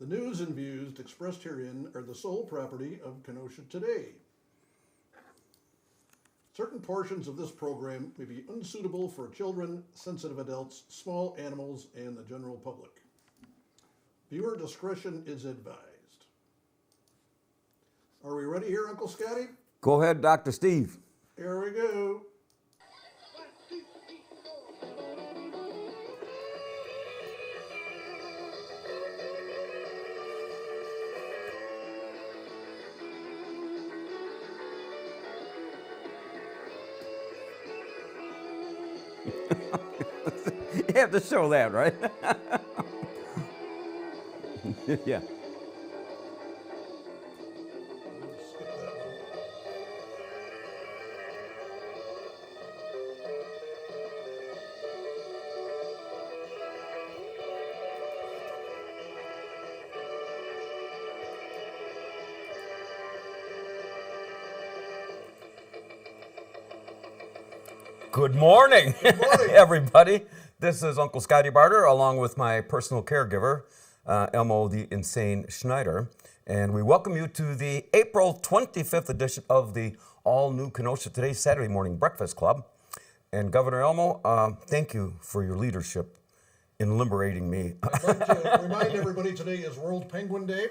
The news and views expressed herein are the sole property of Kenosha Today. Certain portions of this program may be unsuitable for children, sensitive adults, small animals, and the general public. Viewer discretion is advised. Are we ready here, Uncle Scotty? Go ahead, Dr. Steve. Here we go. You have to show that, right? Yeah. Skip that one. Good morning, Good morning. everybody. This is Uncle Scotty Barter, along with my personal caregiver, Elmo the Insane Schneider. And we welcome you to the April 25th edition of the all-new Kenosha Today Saturday Morning Breakfast Club. And Governor Elmo, thank you for your leadership in liberating me. I'd like to remind everybody today is World Penguin Day.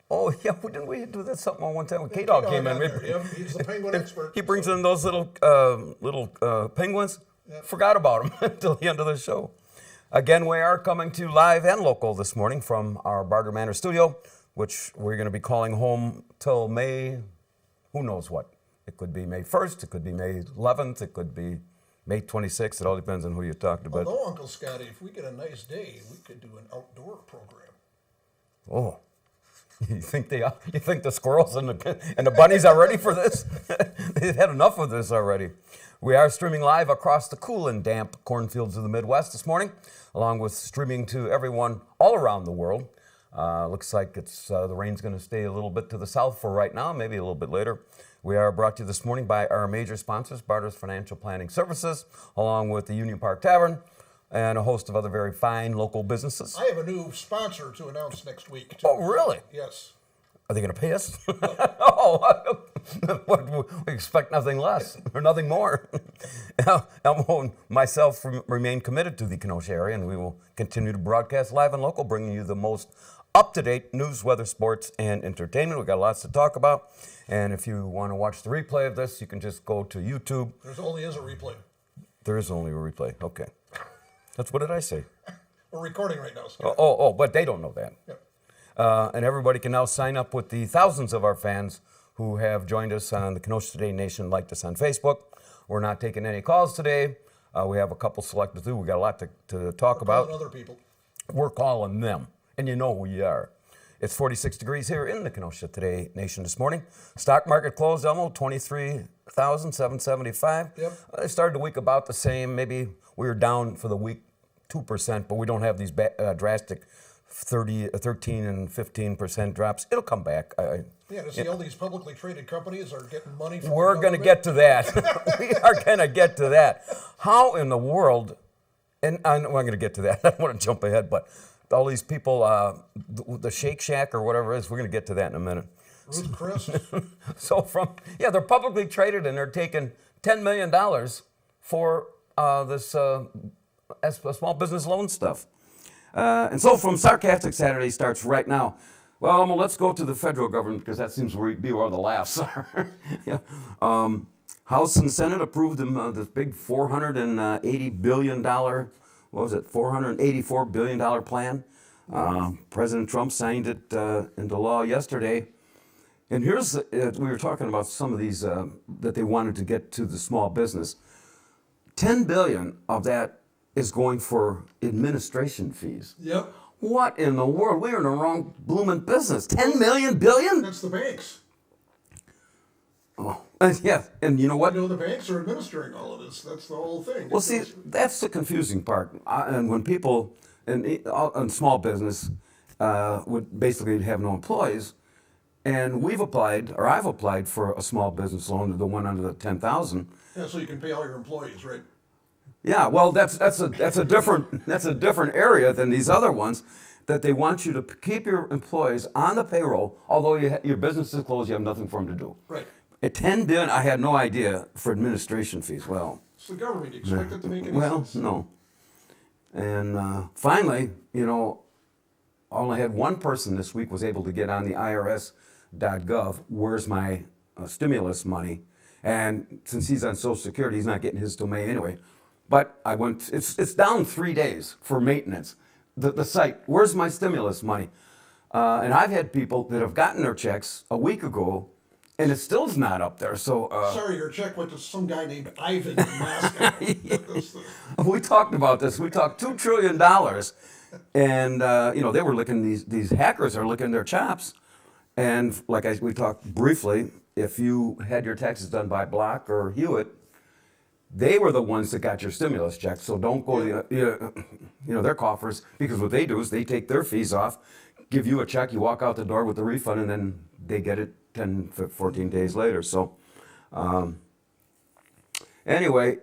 Oh, yeah, didn't we do that something on one time when K-Dog came in? There. Yep, he's the penguin expert. He brings in those little penguins. Yep. Forgot about them until the end of the show. Again, we are coming to you live and local this morning from our Barter Manor studio, which we're going to be calling home till May, who knows what. It could be May 1st, it could be May 11th, it could be May 26th. It all depends on who you talk to. But Although, Uncle Scotty, if we get a nice day, we could do an outdoor program. oh, you think the squirrels and the bunnies are ready for this? They've had enough of this already. We are streaming live across the cool and damp cornfields of the Midwest this morning, along with streaming to everyone all around the world. Looks like it's the rain's going to stay a little bit to the south for right now, maybe a little bit later. We are brought to you this morning by our major sponsors, Barter's Financial Planning Services, along with the Union Park Tavern, and a host of other very fine local businesses. I have a new sponsor to announce next week, too. Oh, really? Yes. Are they going to pay us? Oh, we expect nothing less or nothing more. Elmo and myself remain committed to the Kenosha area, and we will continue to broadcast live and local, bringing you the most up-to-date news, weather, sports, and entertainment. We've got lots to talk about. And if you want to watch the replay of this, you can just go to YouTube. There only is a replay. There is only a replay. Okay. What did I say? We're recording right now, Scott. But they don't know that. Yep. And everybody can now sign up with the thousands of our fans who have joined us on the Kenosha Today Nation, liked us on Facebook. We're not taking any calls today. We have a couple selected through. We got a lot to talk about. Calling other people. We're calling them, and you know who you are. It's 46 degrees here in the Kenosha Today Nation this morning. Stock market closed, Elmo, 23,775. Yep. They started the week about the same. Maybe we were down for the week 2%, but we don't have these drastic 13 and 15% drops. It'll come back. Yeah, to see all these publicly traded companies are getting money from We're the going to government. get to that. We are going to get to that. How in the world, and I'm going to get to that. I don't want to jump ahead, but all these people, the Shake Shack or whatever it is, we're going to get to that in a minute. Ruth Chris. So they're publicly traded and they're taking $10 million for this small business loan stuff. And so from Sarcastic Saturday starts right now. Well, let's go to the federal government because that seems to be where the laughs are. Yeah. House and Senate approved this big $480 billion, $484 billion plan. President Trump signed it into law yesterday. And here's, we were talking about some of these that they wanted to get to the small business. $10 billion of that is going for administration fees. Yep. What in the world? We're in the wrong blooming business. 10 million billion? That's the banks. Oh, yeah. And you know what? You know, the banks are administering all of this. That's the whole thing. Well, see, that's the confusing part. And when people in small business would basically have no employees, and I've applied for a small business loan, the one under the 10,000. Yeah, so you can pay all your employees, right? Yeah, well, that's a different area than these other ones, that they want you to keep your employees on the payroll, although your business is closed, you have nothing for them to do. Right. At 10 billion, I had no idea for administration fees. Well, It's the government. You expect it to make any well, sense? no. And finally, only had one person this week was able to get on the IRS.gov, where's my stimulus money? And since he's on Social Security, he's not getting his till May anyway. But I went, it's down 3 days for maintenance. The site, where's my stimulus money? And I've had people that have gotten their checks a week ago, and it still's not up there. So Sorry, your check went to some guy named Ivan in Moscow. we talked about this. We talked $2 trillion, and they were licking these hackers are licking their chops. And like we talked briefly, if you had your taxes done by Block or Hewitt, they were the ones that got your stimulus check. So don't go to their coffers, because what they do is they take their fees off, give you a check, you walk out the door with the refund, and then they get it 10, 14 days later. So anyway,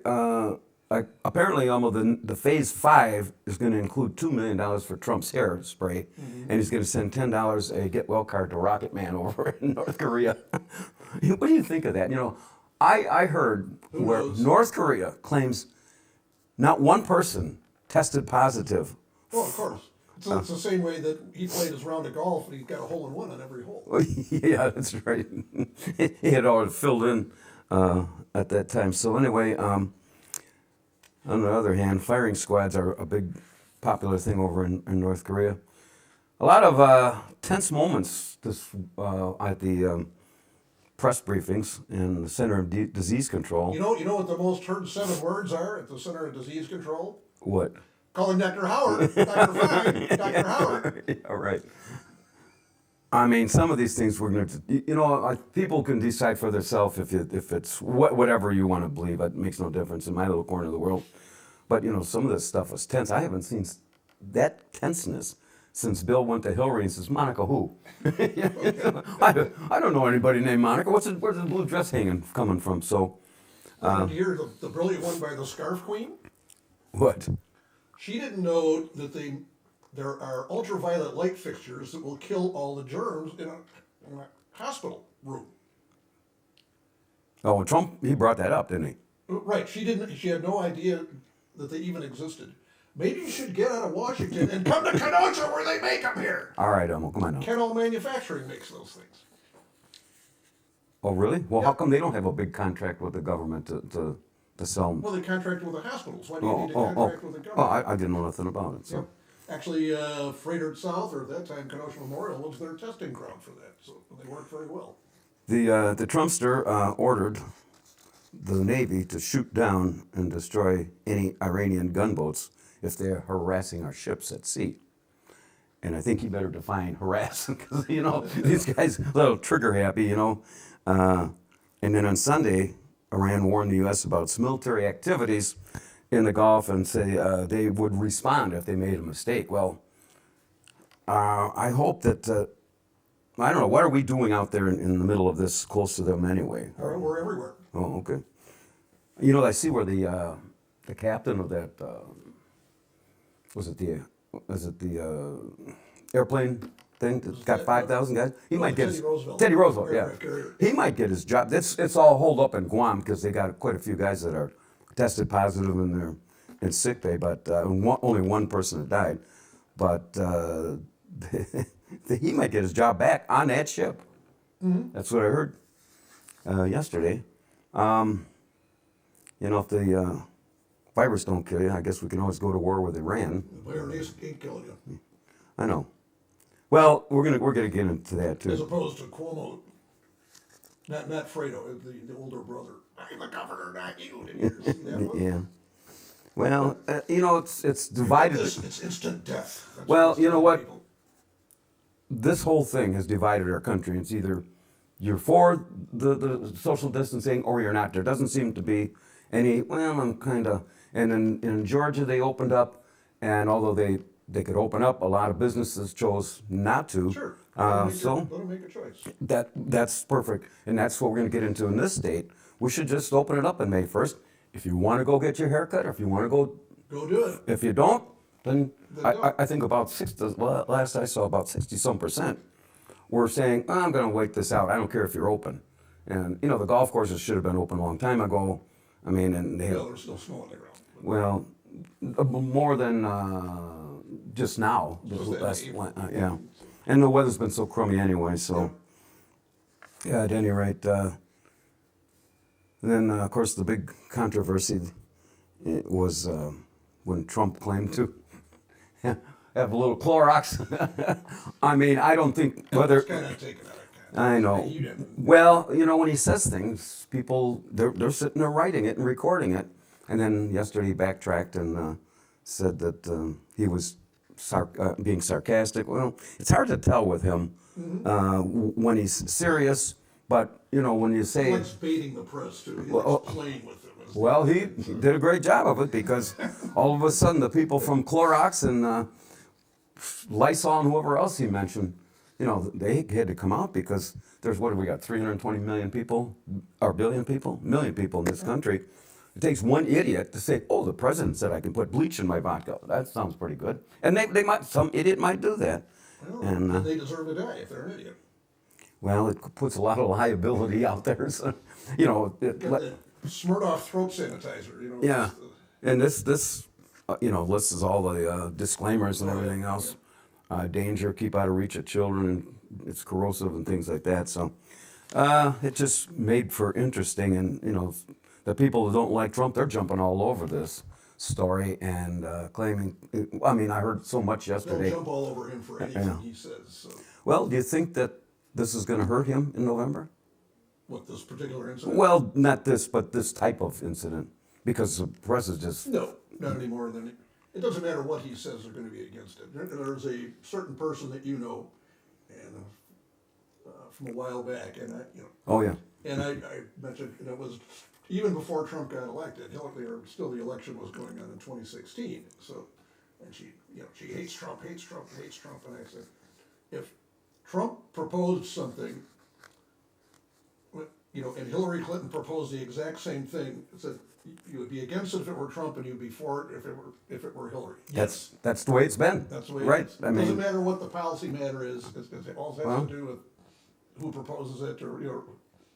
apparently the phase 5 is going to include $2 million for Trump's hairspray, and he's going to send $10 a get well card to Rocket Man over in North Korea. What do you think of that? I heard where North Korea claims not one person tested positive. Well, of course. It's the same way that he played his round of golf and he got a hole-in-one on every hole. Yeah, that's right. He had already filled in at that time. So anyway, on the other hand, firing squads are a big popular thing over in North Korea. A lot of tense moments at the press briefings in the Center of Disease Control. You know what the most heard 7 words are at the Center of Disease Control? What? Calling Dr. Howard. Dr. Fine, Dr. Howard. Yeah, right. I mean, some of these things we're going to, people can decide for themselves if it's whatever you want to believe. It makes no difference in my little corner of the world. But, some of this stuff was tense. I haven't seen that tenseness since Bill went to Hillary and says, Monica who? I don't know anybody named Monica. Where's the blue dress coming from? So, Did you hear the brilliant one by the Scarf Queen? What? She didn't know that there are ultraviolet light fixtures that will kill all the germs in a hospital room. Oh, Trump, he brought that up, didn't he? Right. She had no idea that they even existed. Maybe you should get out of Washington and come to Kenosha where they make them here. All right, come on now. Kenall Manufacturing makes those things. Oh, really? Well, how come they don't have a big contract with the government to sell them? Well, they contract with the hospitals. Why do you need to contract with the government? Oh, I didn't know nothing about it. So. Yeah. Actually, Freighter South, or at that time Kenosha Memorial, was their testing ground for that. So they worked very well. The Trumpster ordered the Navy to shoot down and destroy any Iranian gunboats if they're harassing our ships at sea. And I think he better define harass, because, these guys a little trigger happy, And then on Sunday, Iran warned the U.S. about its military activities in the Gulf and say they would respond if they made a mistake. Well, I hope that, I don't know, what are we doing out there in the middle of this close to them anyway? We're everywhere. Oh, okay. I see where the captain of that, was it the airplane thing that's got 5,000 guys? He might get Teddy Roosevelt. Teddy Roosevelt, yeah. Aircraft carrier. He might get his job. It's all holed up in Guam because they got quite a few guys that are tested positive and they're in sick bay, but only one person had died. But he might get his job back on that ship. Mm-hmm. That's what I heard yesterday. If the virus don't kill you, I guess we can always go to war with Iran. The virus ain't killing you. I know. Well, we're gonna get into that too. As opposed to Cuomo, not Fredo, the older brother. I'm the governor, not you. Did you ever see that one? Yeah. Well, it's divided. It's instant death. That's Well, you know what? people. This whole thing has divided our country. It's either you're for the social distancing or you're not. There doesn't seem to be any, I'm kind of, and in Georgia they opened up, and although they could open up, a lot of businesses chose not to. Sure. So Let them make a choice. that's perfect, and that's what we're going to get into in this state. We should just open it up on May 1st. If you want to go get your hair cut, or if you want to go, Go do it. if you don't, Then They I, don't. I think about 60, well, last I saw about 60-some% were saying, "Oh, I'm going to wait this out. I don't care if you're open." And, the golf courses should have been open a long time ago. I mean, and they, Well, there's still snow on the ground. But well, more than just now. Just that April. Yeah. And the weather's been so crummy anyway, so. Yeah, at any rate. Then, of course, the big controversy was when Trump claimed to have a little Clorox. I mean, I don't think whether. It's kind of taken out of context. I know. You didn't. Well, when he says things, people they're sitting there writing it and recording it, and then yesterday he backtracked and said that he was being sarcastic. Well, it's hard to tell with him when he's serious, but when you He say. likes baiting the press, too. He Well, likes playing with them. Well, he did a great job of it because all of a sudden the people from Clorox and Lysol and whoever else he mentioned, they had to come out because there's, what have we got, 320 million people, or billion people? Million people in this country. It takes one idiot to say, "Oh, the president said I can put bleach in my vodka." That sounds pretty good. And some idiot might do that. Well, And they deserve to die if they're an idiot. well, it puts a lot of liability out there. So, Got the Smirnoff throat sanitizer, Yeah, it's, and this lists all the disclaimers and everything else. Danger, keep out of reach of children, it's corrosive and things like that. So it just made for interesting, and the people who don't like Trump, they're jumping all over this story and claiming. I mean, I heard so much they'll yesterday. jump all over him for anything he says. So, Well, do you think that this is going to hurt him in November? what, this particular incident? Well, not this, but this type of incident, because the press is just. No, not any more than it doesn't matter what he says. They're going to be against it. There's a certain person that and from a while back, and Oh yeah. and I mentioned, and it was even before Trump got elected. Still the election was going on in 2016. So, and she hates Trump, hates Trump, hates Trump, and I said, if Trump proposed something, and Hillary Clinton proposed the exact same thing, said you would be against it if it were Trump, and you'd be for it if it were Hillary. Yes, That's the way it's been. that's the way right. it is. I It doesn't mean, matter what the policy matter is. It all has to do with who proposes it, or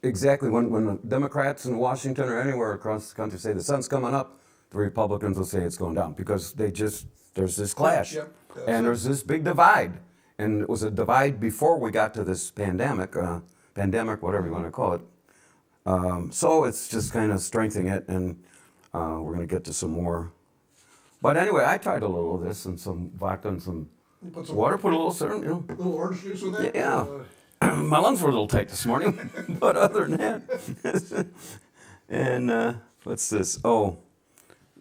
exactly. When the Democrats in Washington or anywhere across the country say the sun's coming up, the Republicans will say it's going down because there's this clash, Yep, that's and it. there's this big divide, and it was a divide before we got to this pandemic, whatever you want to call it. So it's just kind of strengthening it, and we're going to get to some more. But anyway, I tried a little of this and some vodka and some put some water, put a little certain, little orange juice with that. Yeah. My lungs were a little tight this morning, but other than that. And what's this? Oh,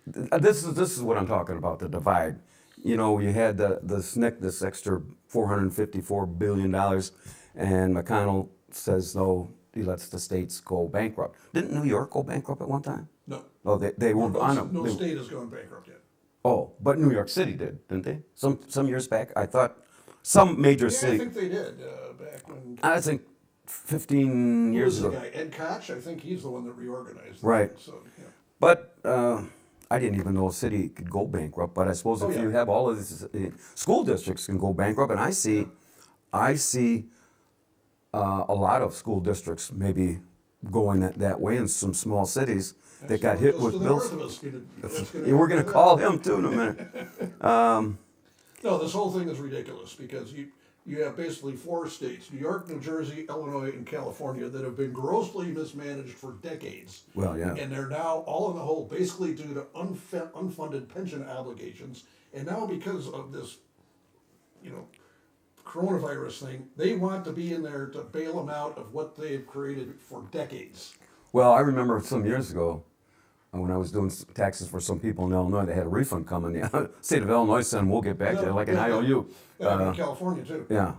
this is what I'm talking about, the divide. You had the SNCC, this extra $454 billion, and McConnell says, no, he lets the states go bankrupt. Didn't New York go bankrupt at one time? No. Oh, they weren't on them. No state has gone bankrupt yet. Oh, but New York City did, didn't they? Some years back, I thought some major Yeah, city. I think they did back when. I think 15 Who years was the ago. guy? Ed Koch. I think he's the one that reorganized. Right. So yeah. But I didn't even know a city could go bankrupt. But I suppose if yeah. you have all of these school districts can go bankrupt, and I see a lot of school districts maybe going that way in some small cities that got hit Just with to the bills. north of us, that's Yeah, we're going to call him too in a minute. No, this whole thing is ridiculous because you have basically 4 states: New York, New Jersey, Illinois, and California that have been grossly mismanaged for decades. Well, yeah. And they're now all in the hole, basically due to unfunded pension obligations. And now because of this, coronavirus thing, they want to be in there to bail them out of what they've created for decades. Well, I remember some years ago when I was doing taxes for some people in Illinois, they had a refund coming. The state of Illinois said, "We'll get back to you like an IOU." Yeah, in California too. Yeah,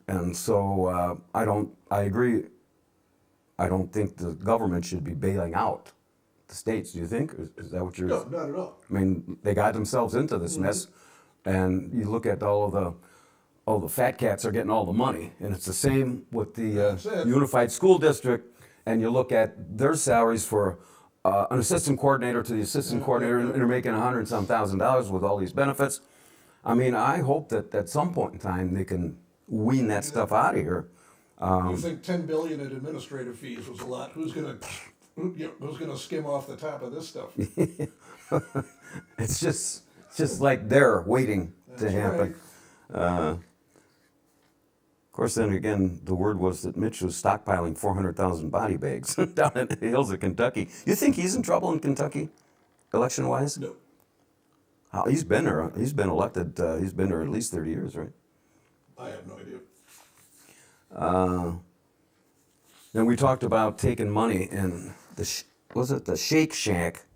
and so I agree. I don't think the government should be bailing out the states. Do you think? Is that what you're? No, not at all. I mean, they got themselves into this mess, and you look at all the fat cats are getting all the money, and it's the same with the That's it. unified school district. And you look at their salaries for an assistant coordinator to the assistant coordinator, and they're making $100-some thousand with all these benefits. I mean, I hope that at some point in time they can wean that stuff out of here. You think 10 billion in administrative fees was a lot? Who's gonna skim off the top of this stuff? It's just like they're waiting to That's happen. Of course, then again, the word was that Mitch was stockpiling 400,000 body bags down in the hills of Kentucky. You think he's in trouble in Kentucky, election-wise? No, He's been there. He's been elected. He's been there at least 30 years, right? I have no idea. Then we talked about taking money and was it the Shake Shack?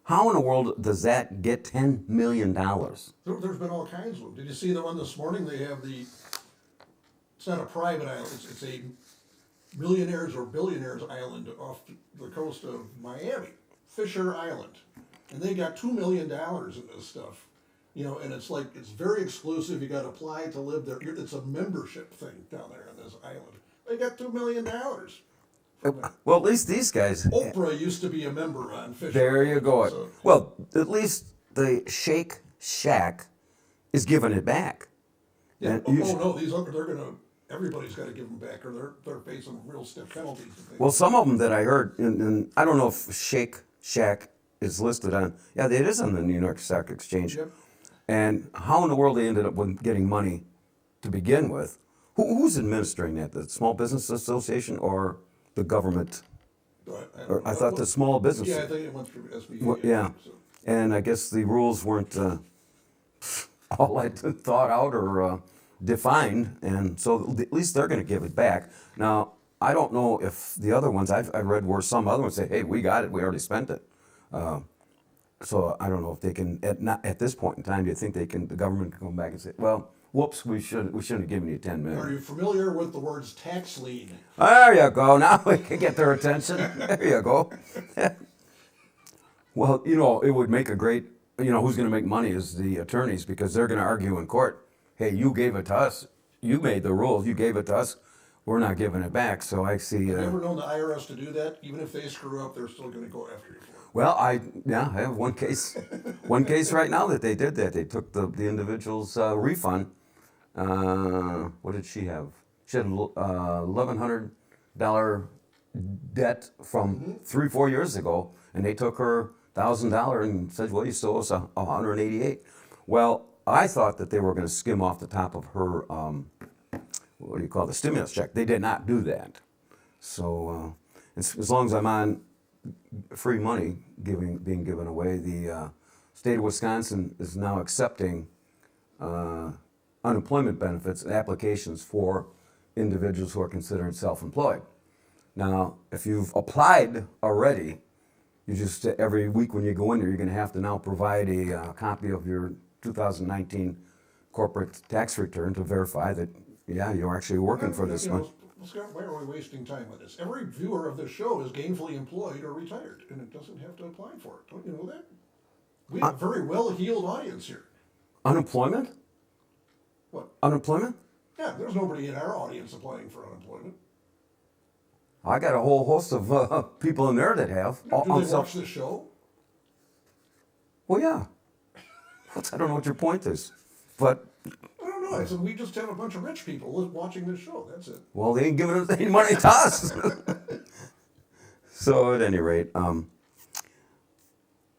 How in the world does that get $10 million? There's been all kinds of them. Did you see the one this morning? They have it's not a private island, it's a millionaires or billionaires island off the coast of Miami, Fisher Island. And they got $2 million in this stuff. And it's like, it's very exclusive. You got to apply to live there. It's a membership thing down there on this island. They got $2 million. Well, at least these guys. Oprah used to be a member on Fisher. There you go. So, Well, at least the Shake Shack is giving it back. yeah. And No, everybody's got to give them back, or they're facing real stiff penalties. Well, some of them that I heard, and I don't know if Shake Shack is listed on. Yeah, it is on the New York Stock Exchange. Yep. And how in the world they ended up with getting money to begin with? Who's administering that? The Small Business Association or the government? I thought the small business. Yeah, I think it went through SBA. Well, yeah, So. and I guess the rules weren't all thought out or defined, and so at least they're going to give it back. Now, I don't know if the other ones I read where some other ones say, "Hey, we got it. We already spent it." So I don't know if they can at this point in time. Do you think the government can come back and say, "Well, whoops, we shouldn't have given you $10 million." Are you familiar with the words tax lien? There you go. Now we can get their attention. There you go. Well, it would make a great. Who's going to make money is the attorneys, because they're going to argue in court. Hey, you gave it to us. You made the rules. You gave it to us. We're not giving it back. So I see. Have you ever known the IRS to do that? Even if they screw up, they're still going to go after you for it. Well, I have one case right now that they did that. They took the individual's refund. What did she have? She had $1,100 debt from 3-4 years ago, and they took her $1,000 and said, "Well, you still owe us $188." Well, I thought that they were going to skim off the top of her the stimulus check. They did not do that. So as long as I'm on free money being given away, the state of Wisconsin is now accepting unemployment benefits applications for individuals who are considered self-employed. Now, if you've applied already, you just every week when you go in there, you're going to have to now provide a copy of your 2019 corporate tax return to verify that you're actually working for this one. Scott, why are we wasting time with this? Every viewer of this show is gainfully employed or retired, and it doesn't have to apply for it. Don't you know that? We have a very well-heeled audience here. Unemployment? What? Unemployment? Yeah, there's nobody in our audience applying for unemployment. I got a whole host of people in there that have. Do they watch the show? Well, yeah. I don't know what your point is, but I don't know. I said we just have a bunch of rich people watching this show. That's it. Well, they ain't giving us any money to us. So at any rate, Trump.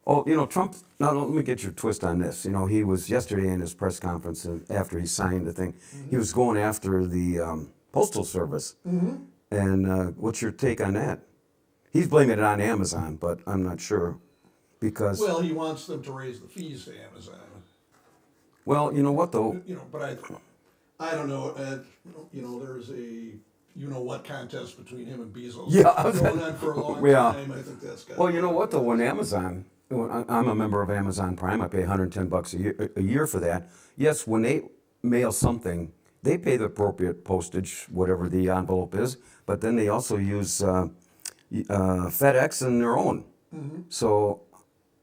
Now let me get your twist on this. He was yesterday in his press conference after he signed the thing. He was going after the Postal Service. Mm-hmm. And what's your take on that? He's blaming it on Amazon, but I'm not sure because. Well, he wants them to raise the fees to Amazon. Well, you know what though? But I don't know. There's a what contest between him and Bezos. Yeah, going on for a long yeah. time. I think that's got. Well, you know what though? When I'm a member of Amazon Prime. I pay $110 a year for that. Yes, when they mail something, they pay the appropriate postage, whatever the envelope is. But then they also use FedEx and their own. Mm-hmm. So.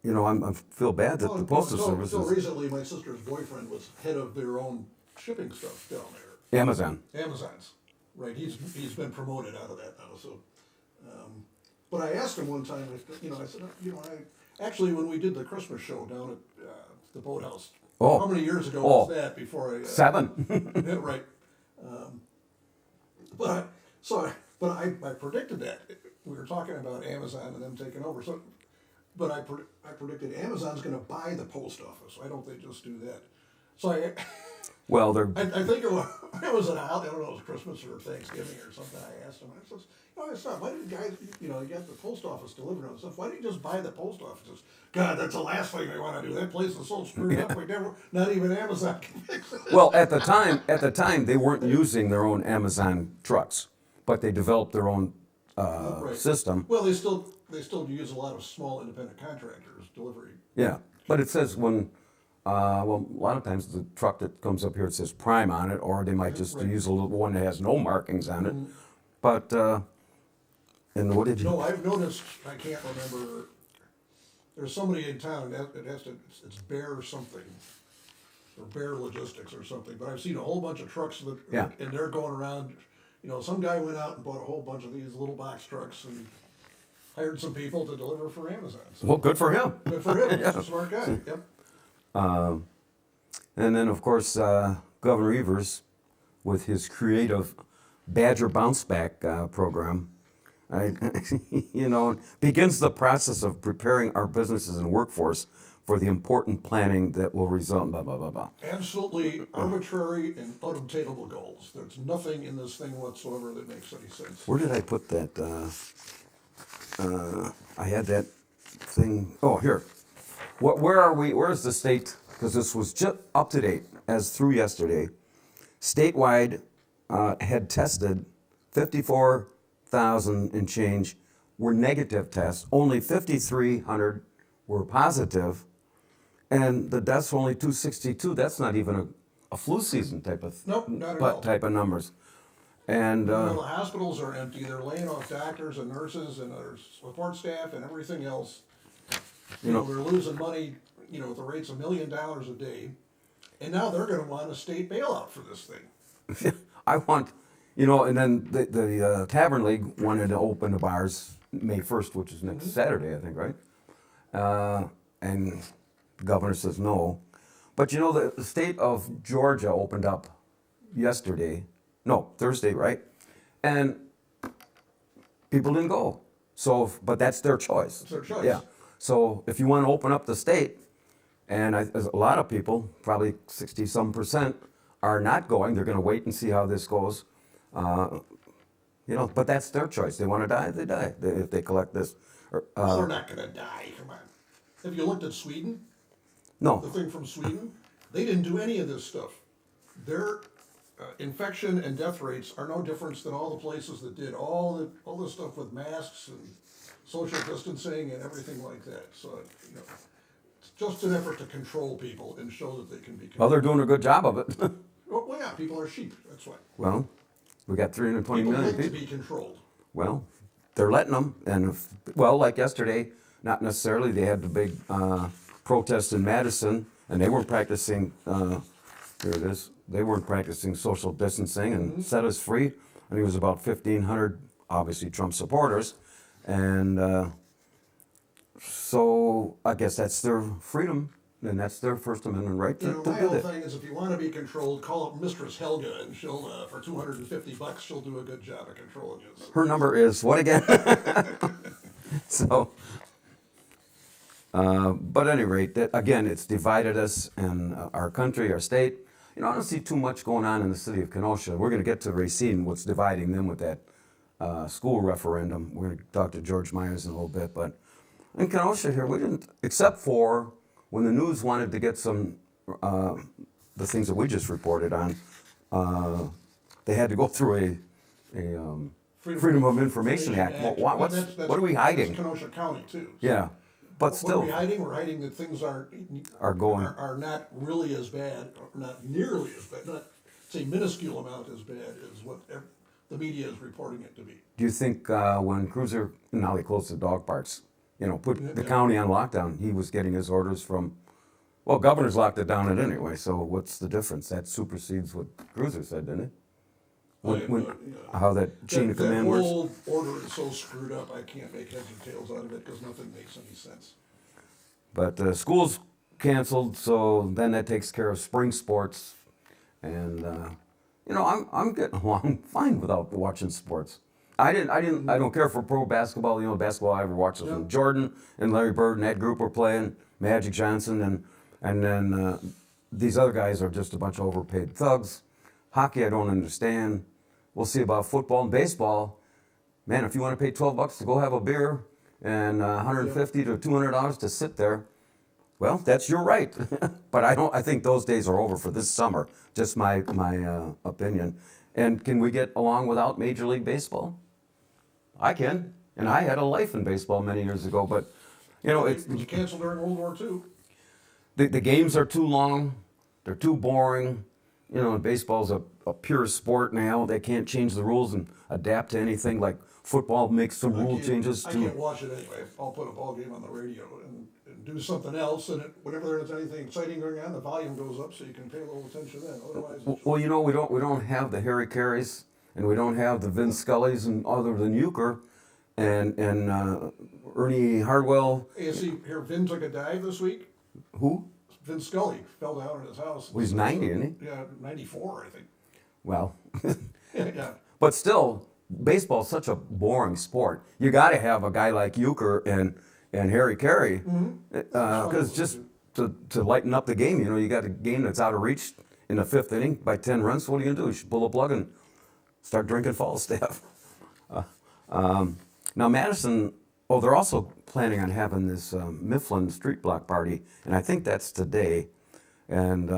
I feel bad that the Postal Service Until recently, my sister's boyfriend was head of their own shipping stuff down there. Amazon's. Right. He's been promoted out of that now. So, But I asked him one time, I said, actually, when we did the Christmas show down at the boathouse, Oh. how many years ago Oh. was that before I? 7. Yeah, right. But I, but I predicted that. We were talking about Amazon and them taking over. So, but I predicted Amazon's going to buy the post office. Why don't they just do that? So Well, they're I think it was I don't know, it was Christmas or Thanksgiving or something. I asked him, I says, I said, why did you guys, you got the post office delivering all stuff. Why don't you just buy the post offices? God, that's the last thing they want to do. That place is so screwed up. Not even Amazon can fix it. well at the time they weren't using their own Amazon trucks, but they developed their own Right. system. Well, they still use a lot of small independent contractors delivery. Yeah, but it says when, well, a lot of times the truck that comes up here, it says Prime on it, or they might just Right. use a little one that has no markings on it. But, and what did you? No, I've noticed. I can't remember. There's somebody in town that it's Bear something, or Bear Logistics or something. But I've seen a whole bunch of trucks that, Yeah. and they're going around. Some guy went out and bought a whole bunch of these little box trucks and hired some people to deliver for Amazon. So Well, good for him. good for him. He's a smart guy. Yep. And then, of course, Governor Evers, with his creative Badger Bounce Back program, begins the process of preparing our businesses and workforce for the important planning that will result in blah, blah, blah, blah. Absolutely arbitrary and unobtainable goals. There's nothing in this thing whatsoever that makes any sense. Where did I put that? I had that thing. Oh, here. Where are we? Where is the state? Because this was just up to date as through yesterday. Statewide had tested 54,000 and change were negative tests. Only 5,300 were positive, and the deaths were only 262. That's not even a flu season type of Nope, not at all. type of numbers. And The hospitals are empty. They're laying off doctors and nurses and their support staff and everything else. They're losing money, at the rates of $1 million a day. And now they're going to want a state bailout for this thing. I want, and then the Tavern League wanted to open the bars May 1st, which is next Saturday, I think, right? And the governor says no. But the state of Georgia opened up Thursday, right? And people didn't go. So, but that's their choice. It's their choice. Yeah. So if you want to open up the state, and a lot of people, probably 60-some%, are not going. They're going to wait and see how this goes. But that's their choice. They want to die, they die. If they collect this. Well, they're not going to die. Come on. Have you looked at Sweden? No. The thing from Sweden? They didn't do any of this stuff. Their infection and death rates are no different than all the places that did all this stuff with masks and social distancing and everything like that. So, it's just an effort to control people and show that they can be controlled. Well, they're doing a good job of it. Well, yeah, people are sheep. That's why. Well, we got 320 People million like to people. be controlled. Well, they're letting them. And, like yesterday, not necessarily. They had the big protest in Madison, and they weren't practicing, here it is, they weren't practicing social distancing and set us free. I think it was about 1,500, obviously, Trump supporters. And so I guess that's their freedom, and that's their First Amendment right to My do whole that. thing is if you want to be controlled, call up Mistress Helga, and she'll, for $250, she'll do a good job of controlling you. Her number is what again? So, but at any rate, again, it's divided us and our country, our state. I don't see too much going on in the city of Kenosha. We're going to get to Racine, what's dividing them with that school referendum. We're going to talk to George Myers in a little bit. But in Kenosha here, we didn't, except for when the news wanted to get some, the things that we just reported on, they had to go through a Freedom of Information Act. What are we hiding? That's Kenosha County too. Yeah, but What still. are we hiding? We're hiding that things are not really as bad, or not nearly as bad, not say minuscule amount as bad as what the media is reporting it to be. Do you think when Cruiser, now they closed the dog parks, put the county on lockdown, he was getting his orders from, well, governor's locked it down it anyway, so what's the difference? That supersedes what Cruiser said, didn't it? how that chain of command That works. whole order is so screwed up, I can't make heads or tails out of it, because nothing makes any sense. But school's canceled, so then that takes care of spring sports, and I'm getting along fine without watching sports. I don't care for pro basketball. Basketball I ever watched was when Jordan and Larry Bird and that group were playing, Magic Johnson, and then these other guys are just a bunch of overpaid thugs. Hockey I don't understand. We'll see about football and baseball. Man, if you want to pay $12 to go have a beer and $150 to $200 to sit there, well, that's your right. But I think those days are over for this summer. Just my opinion. And can we get along without Major League Baseball? I can. And I had a life in baseball many years ago. But It was canceled during World War II. the games are too long. They're too boring. Baseball's a pure sport now. They can't change the rules and adapt to anything. Like football makes some rule changes I too. can't watch it anyway. I'll put a ball game on the radio and do something else, and whenever there's anything exciting going on, the volume goes up so you can pay a little attention then. Otherwise, it's Well, we don't have the Harry Careys and we don't have the Vince Scullys and other than Euchre and Ernie Hardwell. Hey, you see here, Vin took a dive this week. Who? Vin Scully fell down in his house. Well, he's 90, isn't he? Yeah, 94, I think. Well, Yeah. but still, baseball's such a boring sport. You got to have a guy like Euchre and Harry Carey because just to lighten up the game. You got a game that's out of reach in the fifth inning by 10 runs. What are you gonna do? You should pull a plug and start drinking Falstaff. Now Madison. Oh, they're also planning on having this Mifflin street block party, and I think that's today, and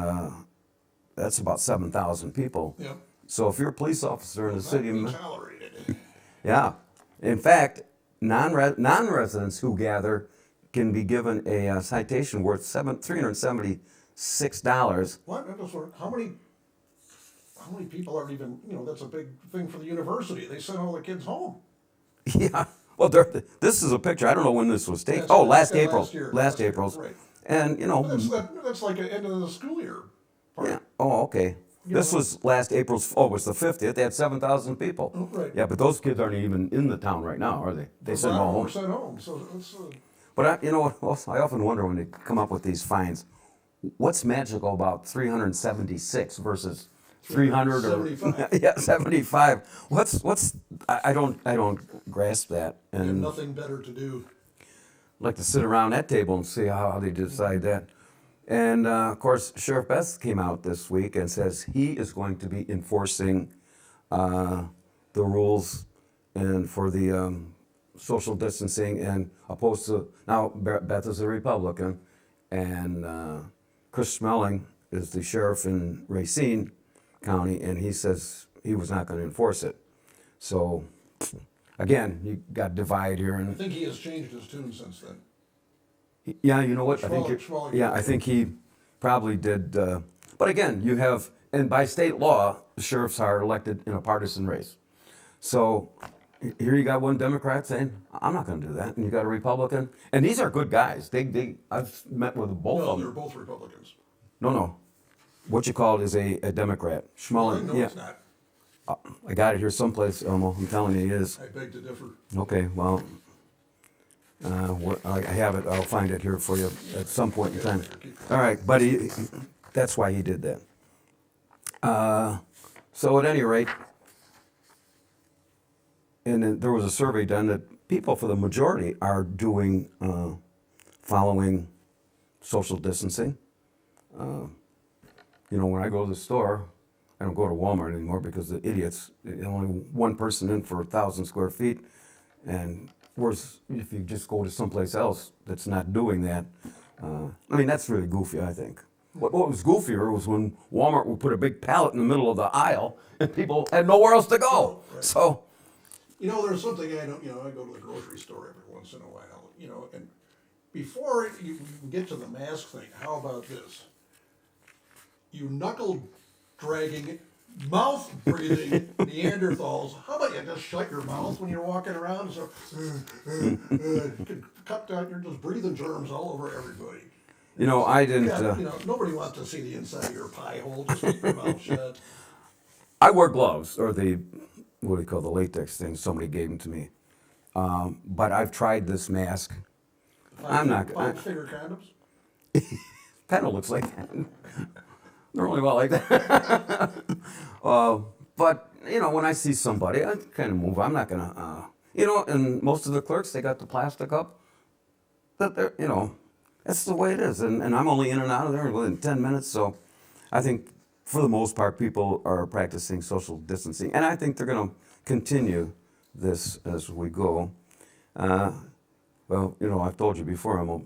that's about 7,000 people. Yep. So if you're a police officer in the city, Not to be tolerated. yeah. In fact, non-residents who gather can be given a citation worth $376. What? How many people are even? That's a big thing for the university. They sent all the kids home. Yeah. Well, this is a picture. I don't know when this was taken. That's- Oh, last that's April. last year. Last Last year, April's. right. And That's like an end of the school year party. yeah. Oh, okay. This was last April's. Oh, it was the 50th. They had 7,000 people. Oh, right. Yeah, but those kids aren't even in the town right now, are they? They sent them all home. Sent home. So it's. But I often wonder when they come up with these fines, what's magical about 376 versus 300 or 75. yeah, 75? I don't grasp that. You have And nothing better to do. I'd like to sit around that table and see how they decide that. And of course, Sheriff Best came out this week and says he is going to be enforcing the rules and for the social distancing and opposed to, now Beth is a Republican and Chris Schmeling is the sheriff in Racine County and he says he was not going to enforce it. So again, you got divide here. I And think he has changed his tune since then. yeah, you know what? Schmeling. I think he probably did. But again, you have, and by state law, the sheriffs are elected in a partisan race. So here you got one Democrat saying, "I'm not going to do that," and you got a Republican, and these are good guys. I've met with both No, of they're them. both Republicans. No. What you call it is a Democrat. Schmeling. No, Yeah, it's not. I got it here someplace, Elmo. I'm telling you, he is. I beg to differ. Okay, well, I have it. I'll find it here for you at some point in time. All right, but that's why he did that. So at any rate, and then there was a survey done that people, for the majority, are doing following social distancing. When I go to the store, I don't go to Walmart anymore because the idiots, only one person in for 1,000 square feet. And worse, if you just go to someplace else that's not doing that. That's really goofy, I think. What was goofier was when Walmart would put a big pallet in the middle of the aisle and people had nowhere else to go. Right. So, There's something I don't, I go to the grocery store every once in a while, and before you get to the mask thing, how about this? You knuckle dragging, mouth breathing Neanderthals. How about you just shut your mouth when you're walking around? So, you can cut down, you're just breathing germs all over everybody. I didn't. Nobody wants to see the inside of your pie hole. Just keep your mouth shut. I wear gloves, or what do you call the latex thing? Somebody gave them to me. But I've tried this mask. I'm not. Five-finger condoms? Kind of looks like that. They're really well like that. But when I see somebody, I kind of move. I'm not gonna. And most of the clerks, they got the plastic up. That they're. That's the way it is. And I'm only in and out of there within 10 minutes. So I think for the most part, people are practicing social distancing. And I think they're going to continue this as we go. Well, I've told you before,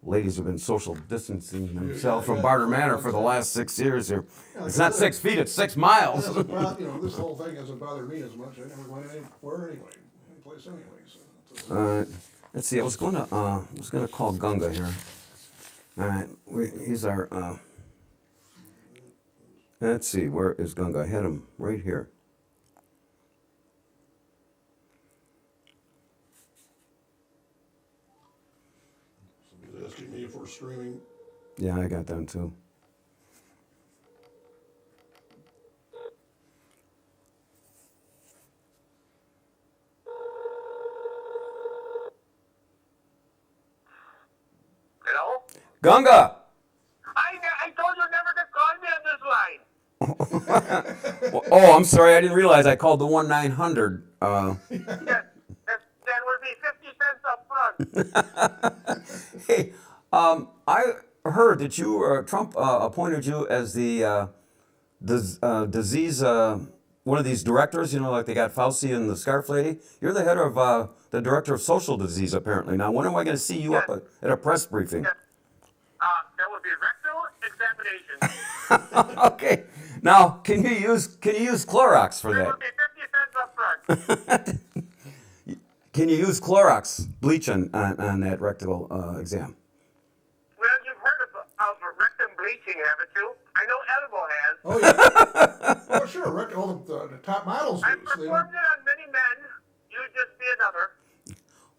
ladies have been social distancing themselves from Barter Manor for the last 6 years. Here, it's not 6 feet; it's 6 miles. This whole thing hasn't bothered me as much. I never went anywhere anyway, any place anyway. So let's see. I was going to call Gunga here. All right, he's our. Let's see. Where is Gunga? I had him right here. Somebody's asking me if we're streaming. Yeah, I got them too. Hello? Gunga! I told you never to call me on this line. Oh, I'm sorry. I didn't realize I called the 1-900. Yes, that would be 50 cents up front. Hey, I heard that Trump appointed you as the disease, one of these directors, like they got Fauci and the Scarf Lady. You're the head of the director of social disease, apparently. Now, when am I going to see you up at a press briefing? Yes. That would be rectal examination. Okay. Now, can you use Clorox for That that? would be 50 cents up front. Can you use Clorox bleach on that rectal exam? Well, you've heard of rectum bleaching, haven't you? I know Elmo has. Oh yeah. Oh sure. All the top models do. I've performed it on many men. You just be another.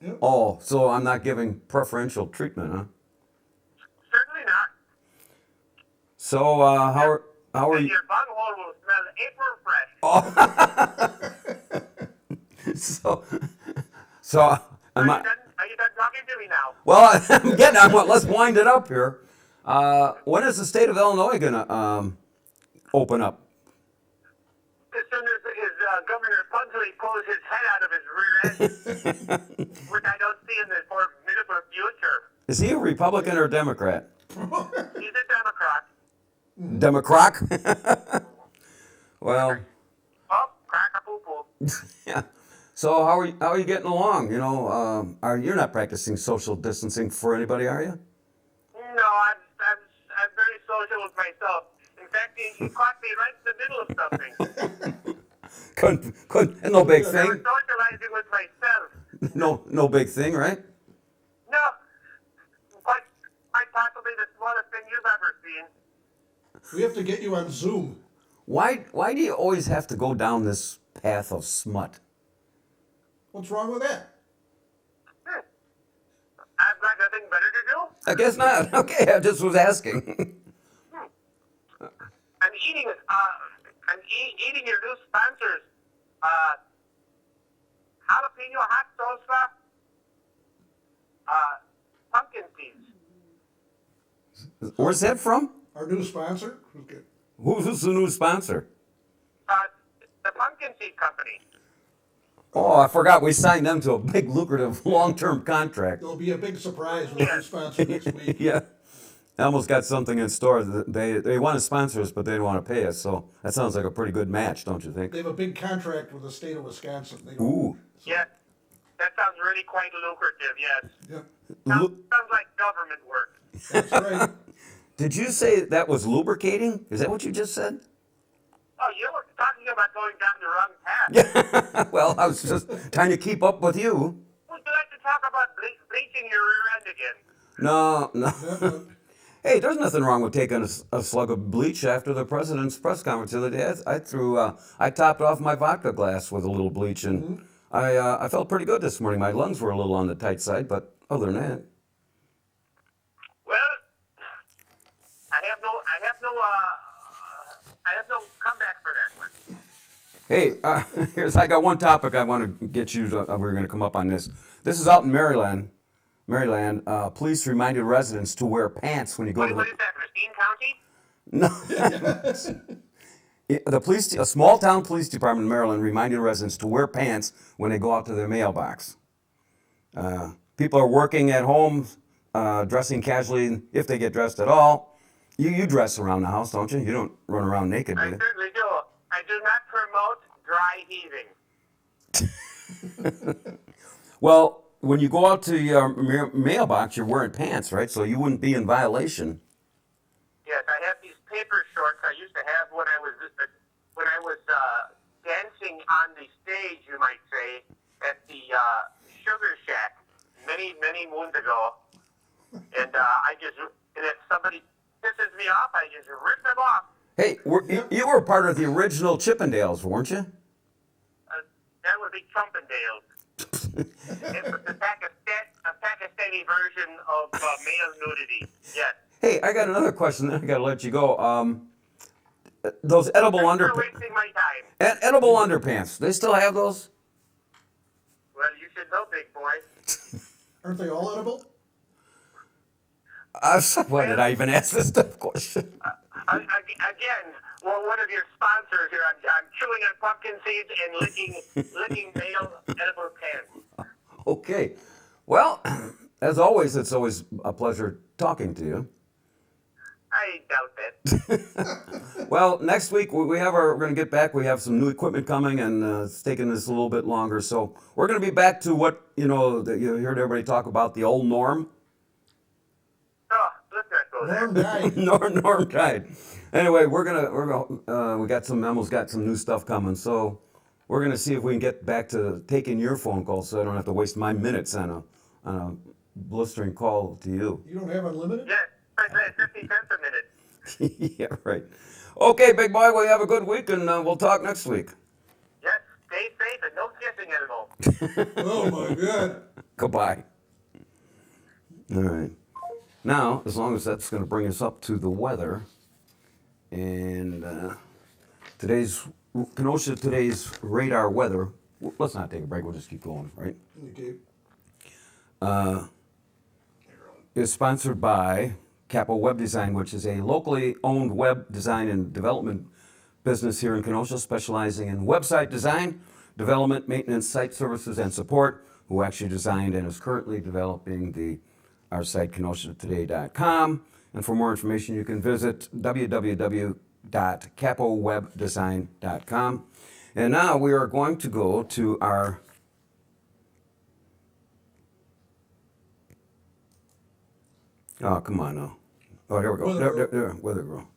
Yep. Oh, so I'm not giving preferential treatment, huh? Certainly not. So how are And you? your bunghole will smell April fresh. So am I? Are you done talking to me now? Well, I'm getting. Let's wind it up here. When is the state of Illinois gonna open up? As soon as Governor Punsley pulls his head out of his rear end, which I don't see in the foreseeable future. Is he a Republican or a Democrat? He's a Democrat. Democrat. Well, Oh, crack-a-poo-poo. yeah. So how are you getting along? You're not practicing social distancing for anybody, are you? No, I'm very social with myself. In fact, you caught me right in the middle of something. Couldn't no big I was thing. socializing with myself. No big thing, right? No, quite possibly the smallest thing you've ever seen. We have to get you on Zoom. Why do you always have to go down this path of smut? What's wrong with that? I've got nothing better to do. I guess not. Okay, I just was asking. I'm eating your new sponsors. Jalapeno hot salsa. Pumpkin seeds. Where's that from? Our new sponsor? Okay. Who's the new sponsor? The pumpkin seed company. Oh, I forgot. We signed them to a big, lucrative, long-term contract. There'll be a big surprise with our sponsor next week. Yeah. I almost got something in store. They want to sponsor us, but they don't want to pay us. So that sounds like a pretty good match, don't you think? They have a big contract with the state of Wisconsin. Ooh. Yeah, that sounds really quite lucrative. Yes. Yeah, Sounds like government work. that's right. Did you say that was lubricating? Is that what you just said? Oh, you were talking about going down the wrong path. Well, I was just trying to keep up with you. Would you like to talk about bleaching your rear end again? No. Hey, there's nothing wrong with taking a slug of bleach after the president's press conference the other day. I topped off my vodka glass with a little bleach, and I felt pretty good this morning. My lungs were a little on the tight side, but other than that. Well, I have no comeback for that one. Hey, I got one topic I want to get you to, we're going to come up on this. This is out in Maryland. Maryland, police reminded residents to wear pants when you go to What the. is that, Christine County? No. A small town police department in Maryland reminded residents to wear pants when they go out to their mailbox. People are working at home, dressing casually if they get dressed at all. You dress around the house, don't you? You don't run around naked, do I you? certainly do. I do not promote dry heaving. Well, when you go out to your mailbox, you're wearing pants, right? So you wouldn't be in violation. Yes, I have these paper shorts I used to have when I was dancing on the stage, you might say, at the Sugar Shack many moons ago. And if somebody pisses me off, I just rip them off. Hey, you were part of the original Chippendales, weren't you? That would be Trumpendale. It's a Pakistani version of male nudity. Yes. Hey, I got another question. Then I got to let you go. Those edible You're underpants. wasting my time. Edible underpants. They still have those? Well, you should know, big boy. Aren't they all edible? Why did I even ask this tough question? Again, well, one of your sponsors here. I'm chewing on pumpkin seeds and licking male edible pants. Okay. Well, as always, it's always a pleasure talking to you. I doubt that. Well, next week we're going to get back. We have some new equipment coming, and it's taking us a little bit longer. So we're going to be back to what that you heard everybody talk about, the old norm. Oh, let's not go there. Norm died. Norm died. Anyway, we got some memos, got some new stuff coming. So we're gonna see if we can get back to taking your phone calls, so I don't have to waste my minutes on a blistering call to you. You don't have unlimited? Yes, I said 50 cents a minute. Yeah, right. Okay, big boy. Well, you have a good week, and we'll talk next week. Yes, stay safe and no kissing anymore. Oh my God. Goodbye. All right. Now, as long as that's going to bring us up to the weather, and today's radar weather. Let's not take a break. We'll just keep going, right? Okay. Is sponsored by Capo Web Design, which is a locally owned web design and development business here in Kenosha, specializing in website design, development, maintenance, site services, and support, who actually designed and is currently developing our site, KenoshaToday.com. And for more information, you can visit www.capowebdesign.com. And now we are going to go to our oh, come on now. Oh, here we go. There, weather girl.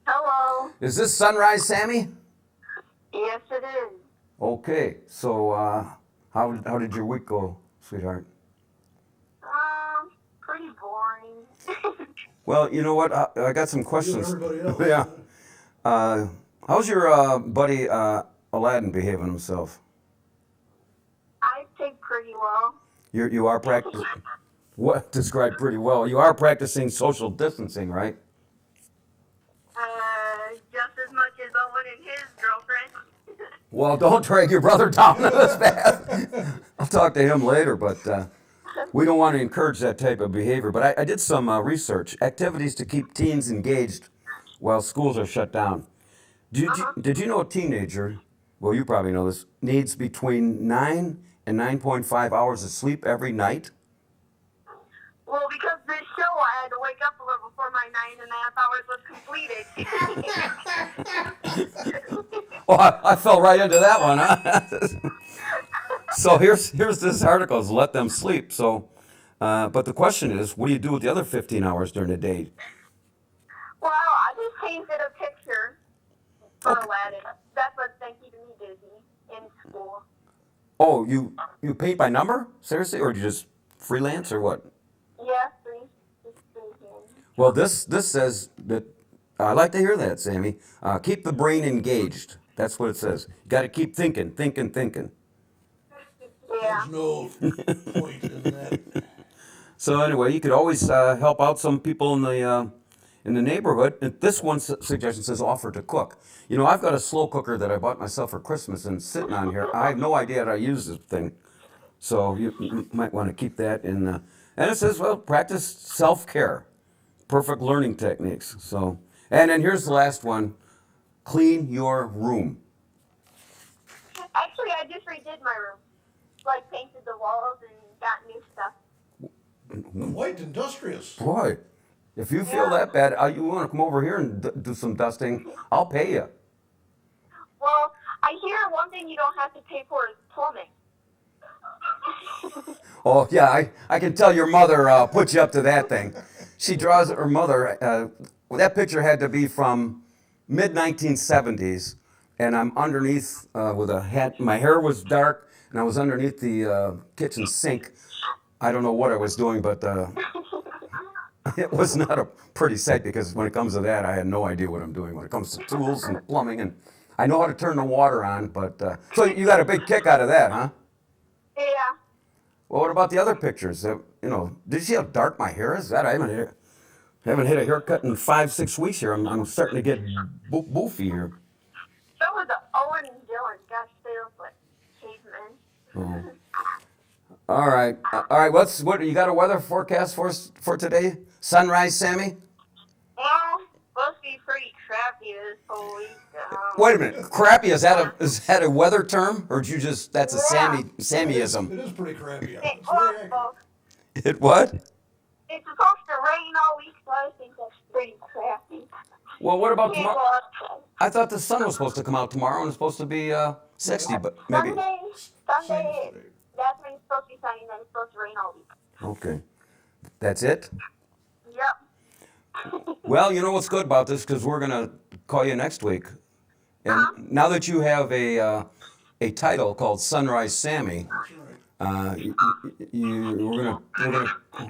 Hello. Is this Sunrise Sammy? Yes, it is. Okay, so how did your week go, sweetheart? Pretty boring. Well, you know what? I got some You and questions. everybody else. Yeah. How's your buddy Aladdin behaving himself? I think pretty well. You are practicing. What described pretty well? You are practicing social distancing, right? Just as much as Owen and his girlfriend. Well, don't drag your brother down this path. I'll talk to him later, but we don't want to encourage that type of behavior. But I did some research. Activities to keep teens engaged while schools are shut down. Did you know a teenager, well, you probably know this, needs between 9 and 9.5 hours of sleep every night? Well, because this show, I had to wake up a little before my 9.5 hours was completed. Oh, I fell right into that one, huh? So here's this article, is let them sleep. So, but the question is, what do you do with the other 15 hours during the day? Well, I just painted a picture for Aladdin. That's what's been keeping me busy in school. Oh, you paint by number? Seriously? Or do you just freelance or what? Yes, just freehand. Well, this says that, I like to hear that, Sammy. Keep the brain engaged. That's what it says. You got to keep thinking. Yeah. There's no point in that. So anyway, you could always help out some people in the neighborhood. And this one suggestion says offer to cook. You know, I've got a slow cooker that I bought myself for Christmas and it's sitting on here. I have no idea how to use this thing. So you might want to keep that in. And it says, well, practice self-care, perfect learning techniques. So, and then here's the last one: clean your room. Actually, I just redid my room. Like, painted the walls and got new stuff. Quite industrious. Boy, if you feel that bad, you want to come over here and do some dusting, I'll pay you. Well, I hear one thing you don't have to pay for is plumbing. Oh yeah, I can tell your mother put you up to that thing. She draws her mother. That picture had to be from mid 1970s, and I'm underneath with a hat. My hair was dark, and I was underneath the kitchen sink. I don't know what I was doing, but it was not a pretty sight because when it comes to that, I had no idea what I'm doing when it comes to tools and plumbing, and I know how to turn the water on. But so you got a big kick out of that, huh? Yeah. Well, what about the other pictures? You know, did you see how dark my hair is? That I haven't hit a haircut in 5-6 weeks here. I'm starting to get boofy here. So was Owen and Dylan. Gosh, they look like cavemen. Oh. All right. What you got a weather forecast for us for today? Sunrise, Sammy? Well, supposed to be pretty crappy this whole week. Wait a minute. Crappy, is that a weather term? Or did you just that's a Sammyism? It is pretty crappy. It, It's very accurate. well, It what? it's supposed to rain all week, so I think that's pretty crappy. Well, what about Can't tomorrow? go outside. I thought the sun was supposed to come out tomorrow and it's supposed to be 60, but maybe. Sunday, Sunday. that's when it's supposed to be sunny, and then it's supposed to rain all week. Okay. That's it? Yep. Well, you know what's good about this because we're gonna call you next week, and now that you have a title called Sunrise Sammy, we're gonna.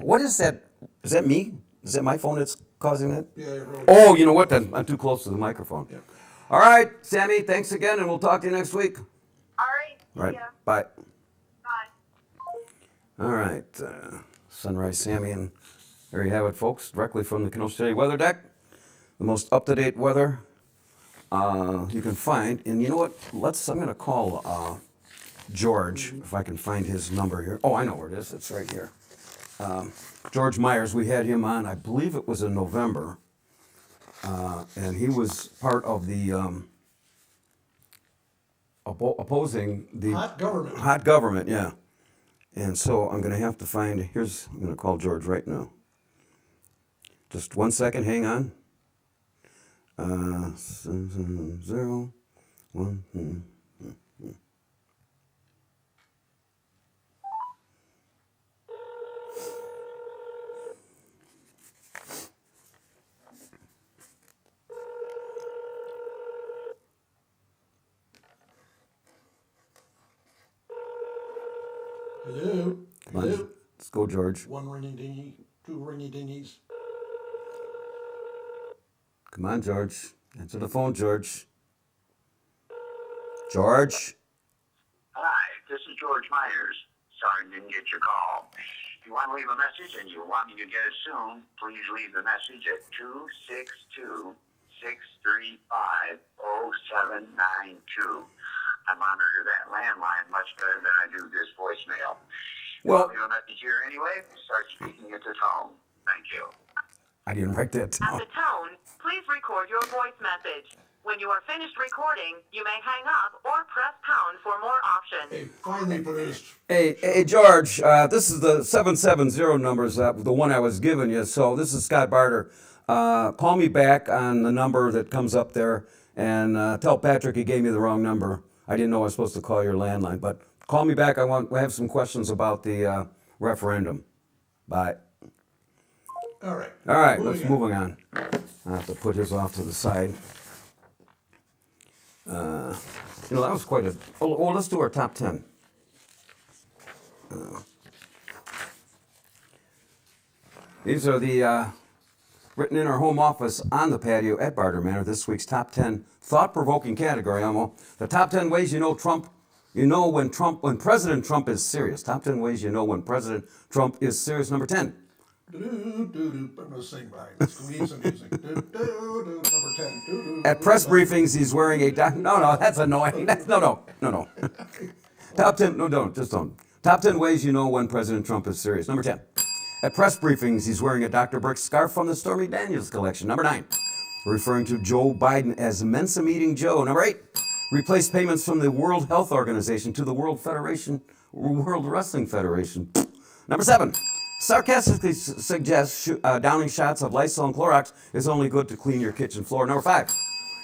What is that? Is that me? Is that my phone that's causing that? Yeah, you're really. Oh, you know what? Then I'm too close to the microphone. Yeah. All right, Sammy. Thanks again, and we'll talk to you next week. All right. All right. Yeah. Bye. Bye. All right, Sunrise Sammy, and there you have it, folks, directly from the Kenosha City Weather Deck. The most up-to-date weather you can find. And you know what? I'm going to call George, if I can find his number here. Oh, I know where it is. It's right here. George Myers, we had him on, I believe it was in November. And he was part of the opposing the Hot government. hot government, yeah. And so I'm going to have to find, I'm going to call George right now. Just 1 second, hang on. 0, 1. Hello. Come on, Hello. let's go, George. One ringy dingy, two ringy dingies. Come on, George. Answer the phone, George. George? Hi, this is George Myers. Sorry I didn't get your call. If you want to leave a message and you want me to get it soon, please leave the message at 262-635-0792. I monitor that landline much better than I do this voicemail. Well, Leave a message here anyway. Start speaking at the tone. Thank you. I didn't write that At down. the tone, please record your voice message. When you are finished recording, you may hang up or press pound for more options. Hey, finally produced. Hey, George, this is the 770 numbers, the one I was giving you. So this is Scott Barter. Call me back on the number that comes up there and tell Patrick he gave me the wrong number. I didn't know I was supposed to call your landline, but call me back. I have some questions about the referendum. Bye. All right. All right, let's moving on. I have to put his off to the side. You know, that was quite a. Oh, let's do our top 10. These are the written in our home office on the patio at Barter Manor. This week's top 10 thought-provoking category. The top 10 ways you know Trump. You know when President Trump is serious. Top 10 ways you know when President Trump is serious. Number 10. I'm gonna sing behind this. We need some music. Number 10. At press briefings, he's wearing a no, that's annoying. No. Top 10, no, don't, just don't. Top 10 ways you know when President Trump is serious. Number 10. At press briefings, he's wearing a Dr. Burke scarf from the Stormy Daniels collection. Number 9. Referring to Joe Biden as Mensa Meeting Joe. Number 8. Replace payments from the World Health Organization to the World Wrestling Federation. Number 7. Sarcastically suggests downing shots of Lysol and Clorox is only good to clean your kitchen floor. Number 5.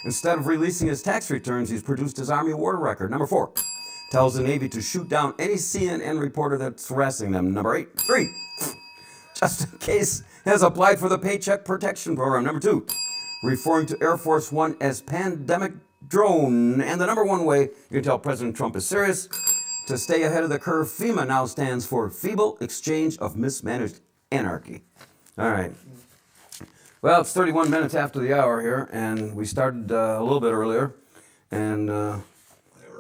Instead of releasing his tax returns, he's produced his Army war record. Number 4. Tells the Navy to shoot down any CNN reporter that's harassing them. Number 8. 3. Just in case has applied for the Paycheck Protection Program. Number 2. Referring to Air Force One as pandemic drone. And the number 1 way you can tell President Trump is serious: to stay ahead of the curve, FEMA now stands for Feeble Exchange of Mismanaged Anarchy. All right. Well, it's 31 minutes after the hour here, and we started a little bit earlier. And We're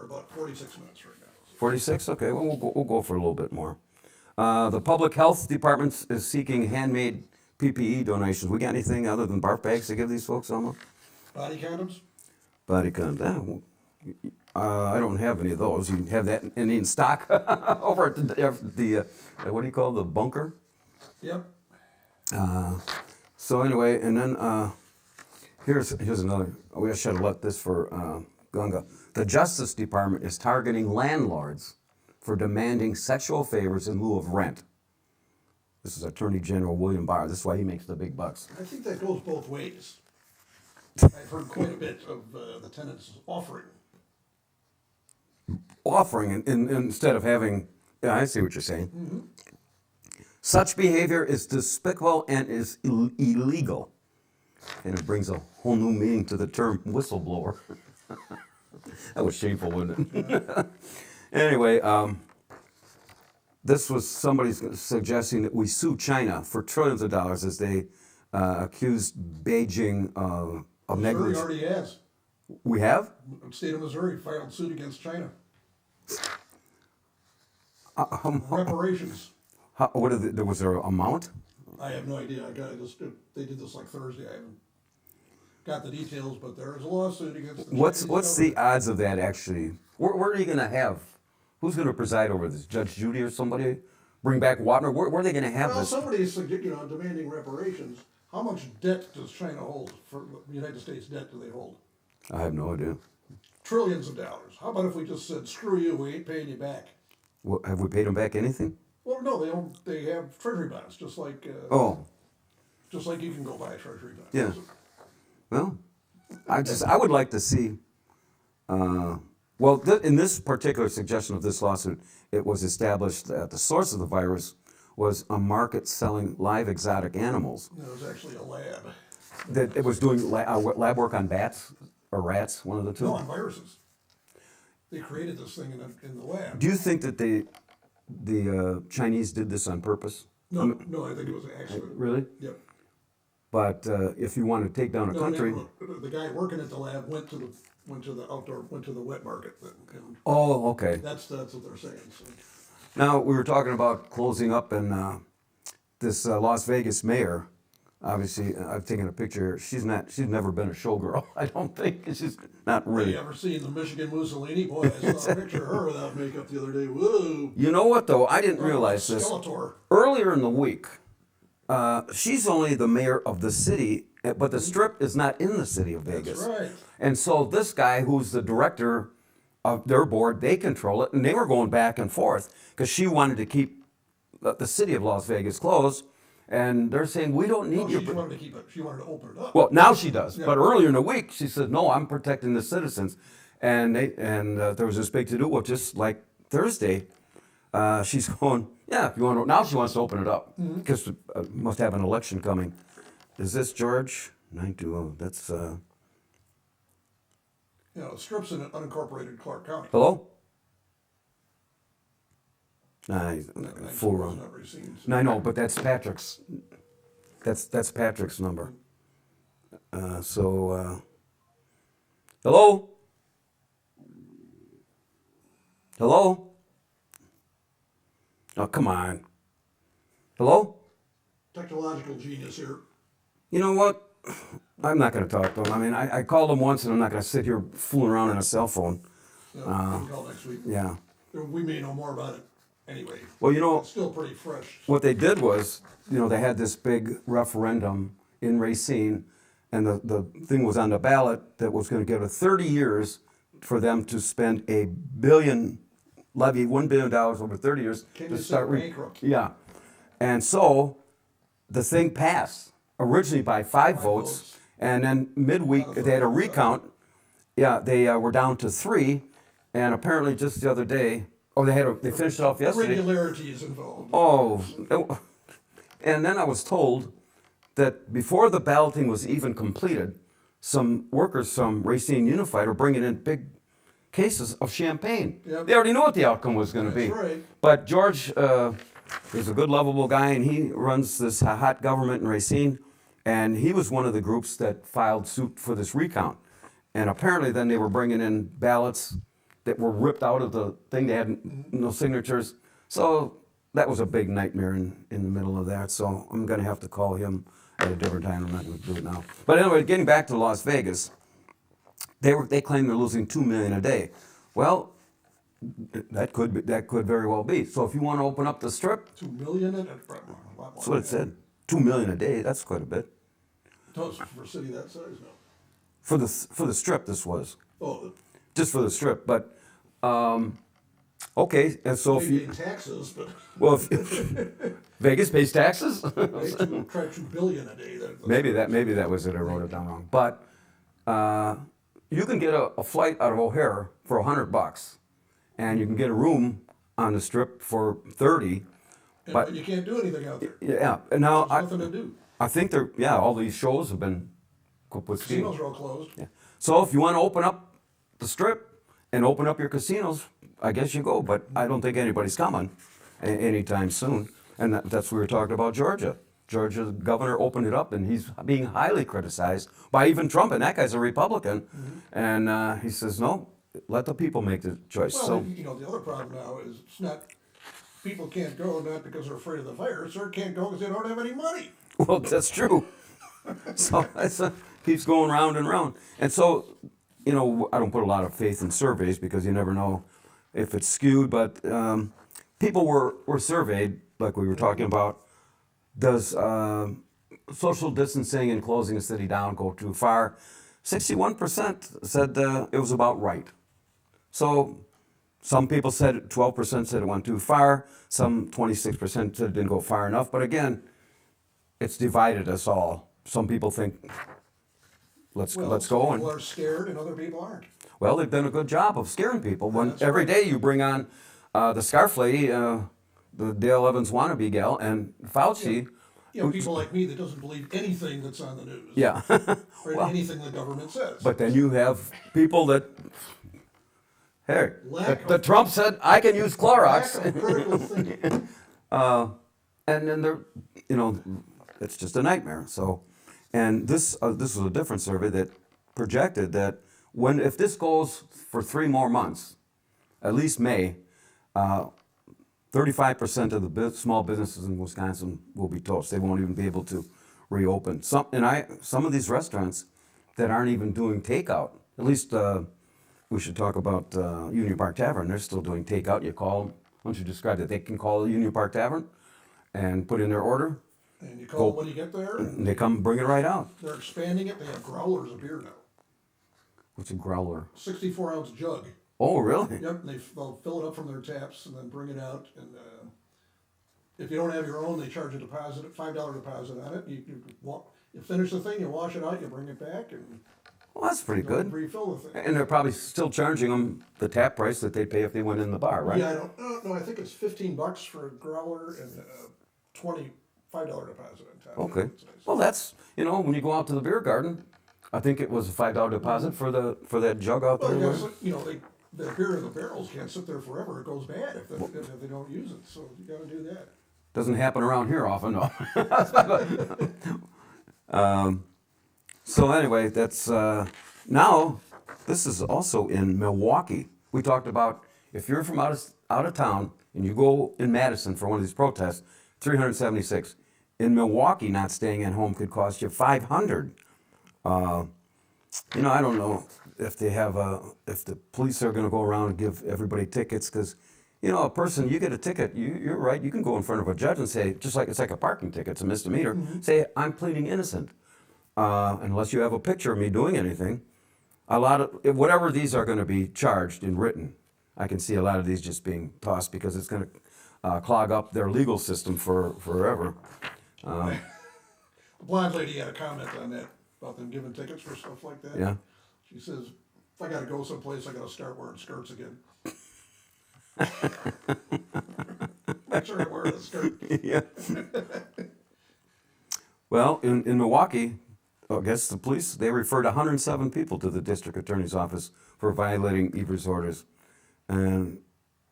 about 46 minutes right now. 46? Okay, well, we'll go for a little bit more. The Public Health Department is seeking handmade PPE donations. We got anything other than barf bags to give these folks, Alma? Body condoms? Body condoms. I don't have any of those. You have that in stock over at the what do you call the bunker? Yep. So anyway, and then here's another. We should have left this for Gunga. The Justice Department is targeting landlords for demanding sexual favors in lieu of rent. This is Attorney General William Barr. This is why he makes the big bucks. I think that goes both ways. I've heard quite a bit of the tenants offering. Instead of having, yeah, I see what you're saying. Mm-hmm. Such behavior is despicable and is illegal. And it brings a whole new meaning to the term whistleblower. That was shameful, wouldn't it? Anyway, this was somebody suggesting that we sue China for trillions of dollars as they accused Beijing of negligence. Missouri already has. We have? The state of Missouri filed suit against China. Reparations. Was there an amount? I have no idea. They did this like Thursday. I haven't got the details, but there is a lawsuit against the What's the odds of that actually? Where are you going to have? Who's going to preside over this? Judge Judy or somebody? Bring back Wapner? Where are they going to have this? Well, somebody's demanding reparations. How much debt does China hold? For the United States debt do they hold? I have no idea. Trillions of dollars. How about if we just said, screw you, we ain't paying you back? Well, have we paid them back anything? Well, no, they have treasury bonds, just like just like you can go buy a treasury bond. Yeah. Well, I would like to see. In this particular suggestion of this lawsuit, it was established that the source of the virus was a market selling live exotic animals. No, it was actually a lab. That it was doing lab work on bats or rats, one of the two. No, on viruses. They created this thing in the lab. Do you think that the Chinese did this on purpose? No, I think it was an accident. Really? Yep. But if you want to take down a country, the guy working at the lab went to the wet market. And oh, okay. That's what they're saying. So. Now we were talking about closing up, and this Las Vegas mayor. Obviously, I've taken a picture. She's never been a showgirl. I don't think she's not really. Have you ever seen the Michigan Mussolini? Boy, I saw a picture of her without makeup the other day. Whoa! You know what though? I didn't realize this. Skeletor. Earlier in the week, she's only the mayor of the city, but the Strip is not in the city of Vegas. That's right. And so this guy, who's the director of their board, they control it, and they were going back and forth because she wanted to keep the city of Las Vegas closed. And they're saying, we don't need your... She wanted to keep it. She wanted to open it up. Well, now she does. Yeah. But earlier in the week, she said, no, I'm protecting the citizens. And there was this big to-do. Well, just like Thursday, she's going, yeah, if you want to... Now she wants to open it up because must have an election coming. Is this George? 920. That's... Strip's in unincorporated Clark County. Hello? Nah, he's full run. No, I know, but that's Patrick's. That's Patrick's number. Hello? Hello? Oh, come on. Hello? technological genius here. You know what? I'm not going to talk to him. I mean, I called him once, and I'm not going to sit here fooling around on a cell phone. We can call next week. Yeah. We may know more about it anyway. Well, you know, It's still pretty fresh. what they did was, they had this big referendum in Racine, and the thing was on the ballot that was going to give it 30 years for them to spend levy $1 billion over 30 years Can to you start. say bankrupt? Yeah. And so the thing passed originally by 5 votes, votes. and then midweek they had a recount. Yeah, they were down to 3, and apparently just the other day, they finished it off yesterday. Irregularities involved. Oh, and then I was told that before the balloting was even completed, some workers from Racine Unified are bringing in big cases of champagne. Yep. They already knew what the outcome was going to be. That's right. But George is a good, lovable guy, and he runs this hot government in Racine, and he was one of the groups that filed suit for this recount. And apparently then they were bringing in ballots that were ripped out of the thing. They had no signatures. So that was a big nightmare in the middle of that. So I'm going to have to call him at a different time. I'm not going to do it now. But anyway, getting back to Las Vegas, they claim they're losing $2 million a day. Well, that could very well be. So if you want to open up the strip, 2 million and a lot more. that's what it said. $2 million a day. That's quite a bit Toast for a city that size, no. for the strip. This was Oh, just for the strip, but. Okay, and so if maybe you, in taxes, but well, if Vegas pays taxes, try 2 billion a day. maybe that was it. I wrote it down wrong. But you can get a flight out of O'Hare for $100, and you can get a room on the strip for $30. But you can't do anything out there. Yeah, and now There's nothing to do. I think all these shows have been put skiing. Casinos are all closed. Yeah. So if you want to open up the strip and open up your casinos, I guess you go. But I don't think anybody's coming anytime soon. And that's what we were talking about Georgia. Georgia's governor opened it up, and he's being highly criticized by even Trump, and that guy's a Republican. And he says, no, let the people make the choice. Well, So the other problem now is it's not, people can't go not because they're afraid of the virus, or can't go because they don't have any money. well, that's true. So it keeps going round and round. And so, I don't put a lot of faith in surveys because you never know if it's skewed, but people were surveyed, like we were talking about. Does social distancing and closing a city down go too far? 61% said it was about right. So some people said, 12% said it went too far. Some 26% said it didn't go far enough. But again, it's divided us all. Some people think, let's Well, go. some And people are scared and other people aren't. well, they've done a good job of scaring people. When That's every right. day you bring on the scarf lady, the Dale Evans wannabe gal, and Fauci. People like me that doesn't believe anything that's on the news. Yeah. Or Well, anything the government says. but then you have people that, hey, Lack the of- Trump said I can use Clorox. Lack of critical thinking. And then they're, it's just a nightmare. So, and this was a different survey that projected that if this goes for 3 more months, at least May, 35% of the small businesses in Wisconsin will be toast. They won't even be able to reopen. Some of these restaurants that aren't even doing takeout. At least we should talk about Union Park Tavern. They're still doing takeout. You call them. Why don't you describe it? They can call the Union Park Tavern and put in their order. And you call when you get there. And they come bring it right out. They're expanding it. They have growlers of beer now. What's a growler? 64-ounce jug. Oh, really? Yep, and they'll fill it up from their taps and then bring it out. And if you don't have your own, they charge a deposit, a $5 deposit on it. You finish the thing, you wash it out, you bring it back, and Well, that's pretty go good. refill the thing. And they're probably still charging them the tap price that they'd pay if they went in the bar, right? Yeah, I don't. No, I think it's $15 for a growler and $25 deposit on top. Okay. That's nice. Well, that's when you go out to the beer garden, I think it was a $5 deposit for that jug out Well, there. I guess, the beer in the barrels can't sit there forever. It goes bad if they don't use it. So you got to do that. Doesn't happen around here often, no. So anyway, that's now. This is also in Milwaukee. We talked about if you're from out of town and you go in Madison for one of these protests, 376. in Milwaukee, not staying at home could cost you $500. You know, I don't know if they have if the police are going to go around and give everybody tickets, because, you know, a person, you get a ticket, you're right, you can go in front of a judge and say, just like it's like a parking ticket, it's a misdemeanor, say, I'm pleading innocent, unless you have a picture of me doing anything. A lot of, whatever these are going to be charged in written, I can see a lot of these just being tossed because it's going to clog up their legal system for forever. The blonde lady had a comment on that, about them giving tickets for stuff like that. Yeah. She says, if I gotta go someplace, I gotta start wearing skirts again. Make sure I wear a skirt. Yeah. Well, in Milwaukee, I guess the police, they referred 107 people to the district attorney's office for violating Evers orders.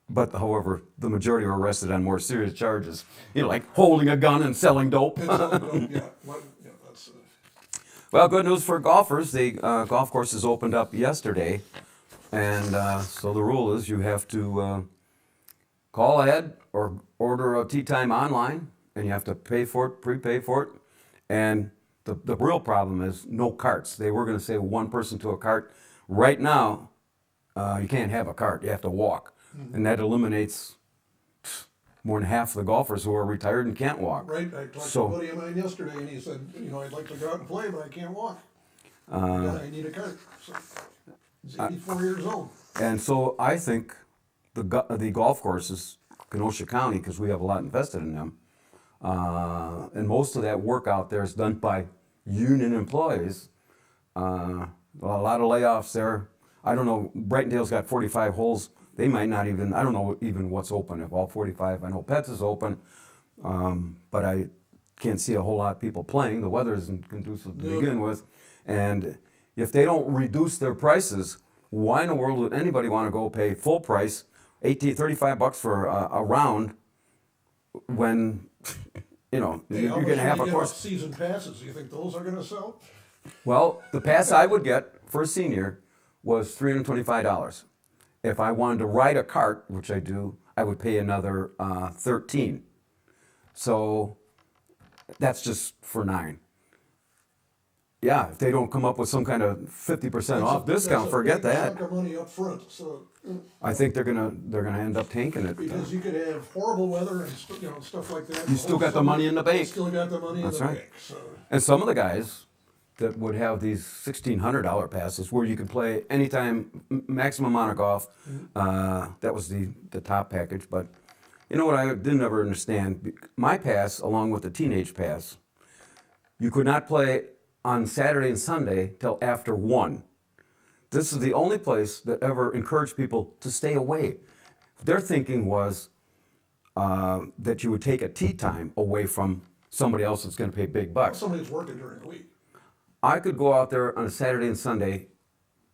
But however, the majority were arrested on more serious charges. You know, like holding a gun and selling dope. And so, yeah, that's, Well, good news for golfers. The golf courses opened up yesterday. And so the rule is you have to call ahead or order a tee time online, and you have to pay for it, prepay for it. And the real problem is no carts. They were going to say one person to a cart. Right now, you can't have a cart. You have to walk. And that eliminates more than half the golfers who are retired and can't walk. right. I talked So- to a buddy of mine yesterday, and he said, you know, I'd like to go out and play, but I can't walk. I need a cart. So, he's 84 years old. And so I think the golf courses, Kenosha County, because we have a lot invested in them, and most of that work out there is done by union employees. A lot of layoffs there. I don't know, Brightondale's got 45 holes. They might not even, I don't know even what's open, if all 45. I know Pets is open, but I can't see a whole lot of people playing. The weather isn't conducive to begin with. And if they don't reduce their prices, why in the world would anybody want to go pay full price, $35 for a round, when, you know, Hey, you're how going much to have do a they get course. off season passes? Do you think those are gonna sell? Well, the pass I would get for a senior was $325. If I wanted to ride a cart, which I do, I would pay another $13. So that's just for 9. Yeah, if they don't come up with some kind of 50% off discount, forget That's a that. big chunk of money up front, so, I think they're gonna end up tanking it. because you could have horrible weather and, you know, stuff like that. You still got the money in the bank. Still got the money in That's the right. bank, so. And some of the guys that would have these $1,600 passes where you could play anytime, maximum amount of golf. That was the top package. But you know what I didn't ever understand? My pass, along with the teenage pass, you could not play on Saturday and Sunday till after 1. This is the only place that ever encouraged people to stay away. Their thinking was that you would take a tee time away from somebody else that's going to pay big bucks. Somebody's working during the week. I could go out there on a Saturday and Sunday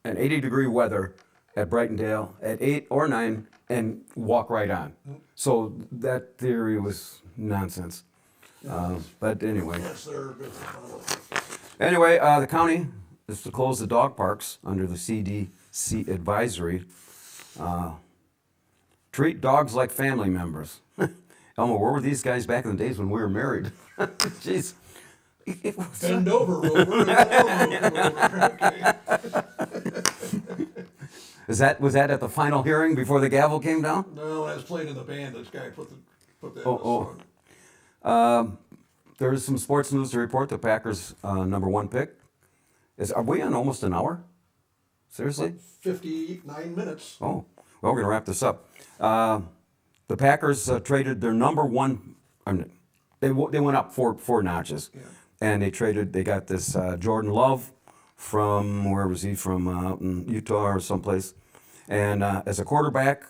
in 80-degree weather at Brightondale at 8 or 9 and walk right on. So that theory was nonsense. But anyway. That's their business model. Anyway, the county is to close the dog parks under the CDC advisory. Treat dogs like family members. Elmo, where were these guys back in the days when we were married? Jeez. Bend over, Rover. and over. Okay. Was that at the final hearing before the gavel came down? No, I was playing in the band. This guy put that in the Oh. song. There is some sports news to report. The Packers' number 1 pick. Are we on almost an hour? Seriously? 59 minutes. Oh, well, we're going to wrap this up. The Packers traded their number 1. They went up four notches, and they got this Jordan Love from, where was he from? Out in Utah or someplace. And as a quarterback,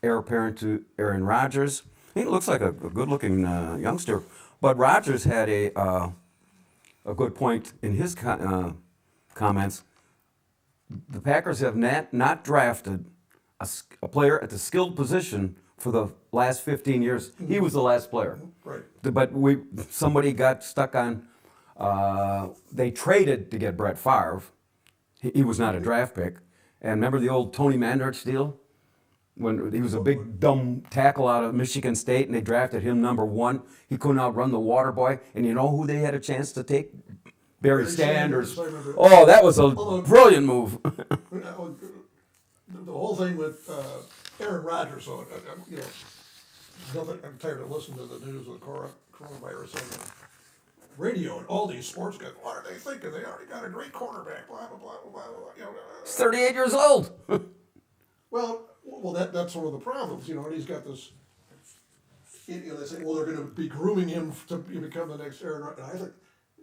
heir apparent to Aaron Rodgers. He looks like a good-looking youngster. But Rodgers had a good point in his comments. The Packers have not drafted a player at the skilled position for the last 15 years. He was the last player. Right. But somebody got stuck on, they traded to get Brett Favre. He was not a draft pick. And remember the old Tony Mandarich deal? when he was a big dumb tackle out of Michigan State, and they drafted him number 1. He couldn't outrun the water boy, and you know who they had a chance to take? Barry Sanders. I remember. Oh, that was a Although- brilliant move. The whole thing with Aaron Rodgers, so you know, nothing. I'm tired of listening to the news with coronavirus on the radio and all these sports guys. What are they thinking? They already got a great quarterback. Blah blah blah blah blah. You know, He's 38 years old. well, that's one of the problems, you know. And he's got this. You know, they say, well, they're going to be grooming him to become the next Aaron Rodgers. And I think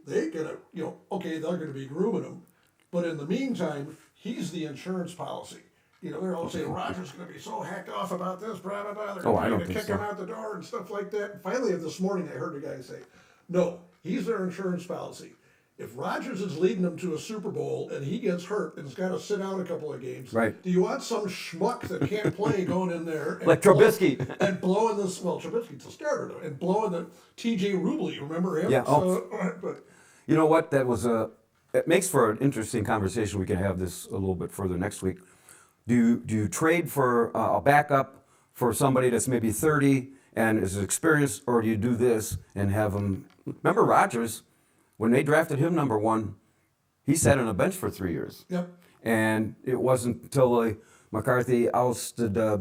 they're going to, you know, okay, they're going to be grooming him, but in the meantime, he's the insurance policy. You know, they're all saying Rodgers going to be so hacked off about this, blah blah blah. They're I don't going to think kick so. him out the door and stuff like that. And finally, this morning, I heard the guy say, no, he's their insurance policy. If Rodgers is leading them to a Super Bowl and he gets hurt and has got to sit out a couple of games, Right. do you want some schmuck that can't play going in there and Like Trubisky. and blowing this? Well, Trubisky's a starter though, and blowing the T.J. Rubley. Remember him? Yeah, So, but You know what? That was it makes for an interesting conversation. We can have this a little bit further next week. Do you trade for a backup for somebody that's maybe 30 and is experienced, or do you do this and have them? Remember Rodgers, when they drafted him number 1, he sat on a bench for 3 years. yep. And it wasn't until McCarthy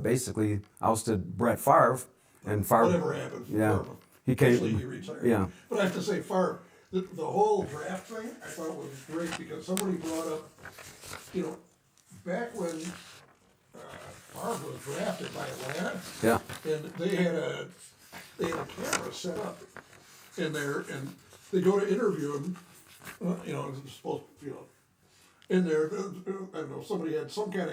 basically ousted Brett Favre, and Favre. Whatever happened. Yeah. He came- Eventually he retired. yeah. But I have to say, Favre, the whole draft thing, I thought was great because somebody brought up, you know, back when Favre was drafted by Atlanta, Yeah. and they had a camera set up in there, and they go to interview him. You know, it's supposed, you know, in there. I don't know. Somebody had some kind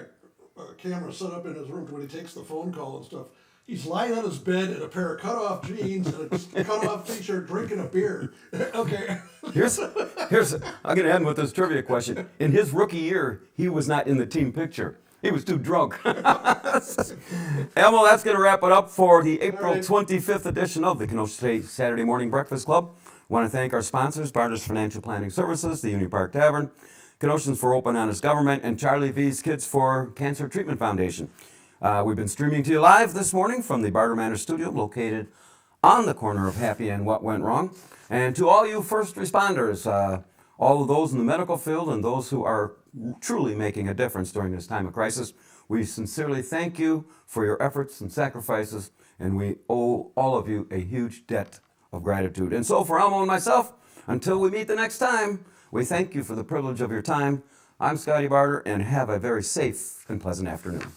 of camera set up in his room when he takes the phone call and stuff. He's lying on his bed in a pair of cut-off jeans and a cut-off t-shirt, drinking a beer. Okay. Here's I'm gonna end with this trivia question. In his rookie year, he was not in the team picture. He was too drunk. Emil, that's gonna wrap it up for the April 25th edition of the Kenosha State Saturday Morning Breakfast Club. Want to thank our sponsors, Barter's Financial Planning Services, the Union Park Tavern, Kenoshans for Open Honest Government, and Charlie V's Kids for Cancer Treatment Foundation. We've been streaming to you live this morning from the Barter Manor Studio, located on the corner of Happy and What Went Wrong. And to all you first responders, all of those in the medical field and those who are truly making a difference during this time of crisis, we sincerely thank you for your efforts and sacrifices, and we owe all of you a huge debt of gratitude. And so for Elmo and myself, until we meet the next time, we thank you for the privilege of your time. I'm Scotty Barter, and have a very safe and pleasant afternoon.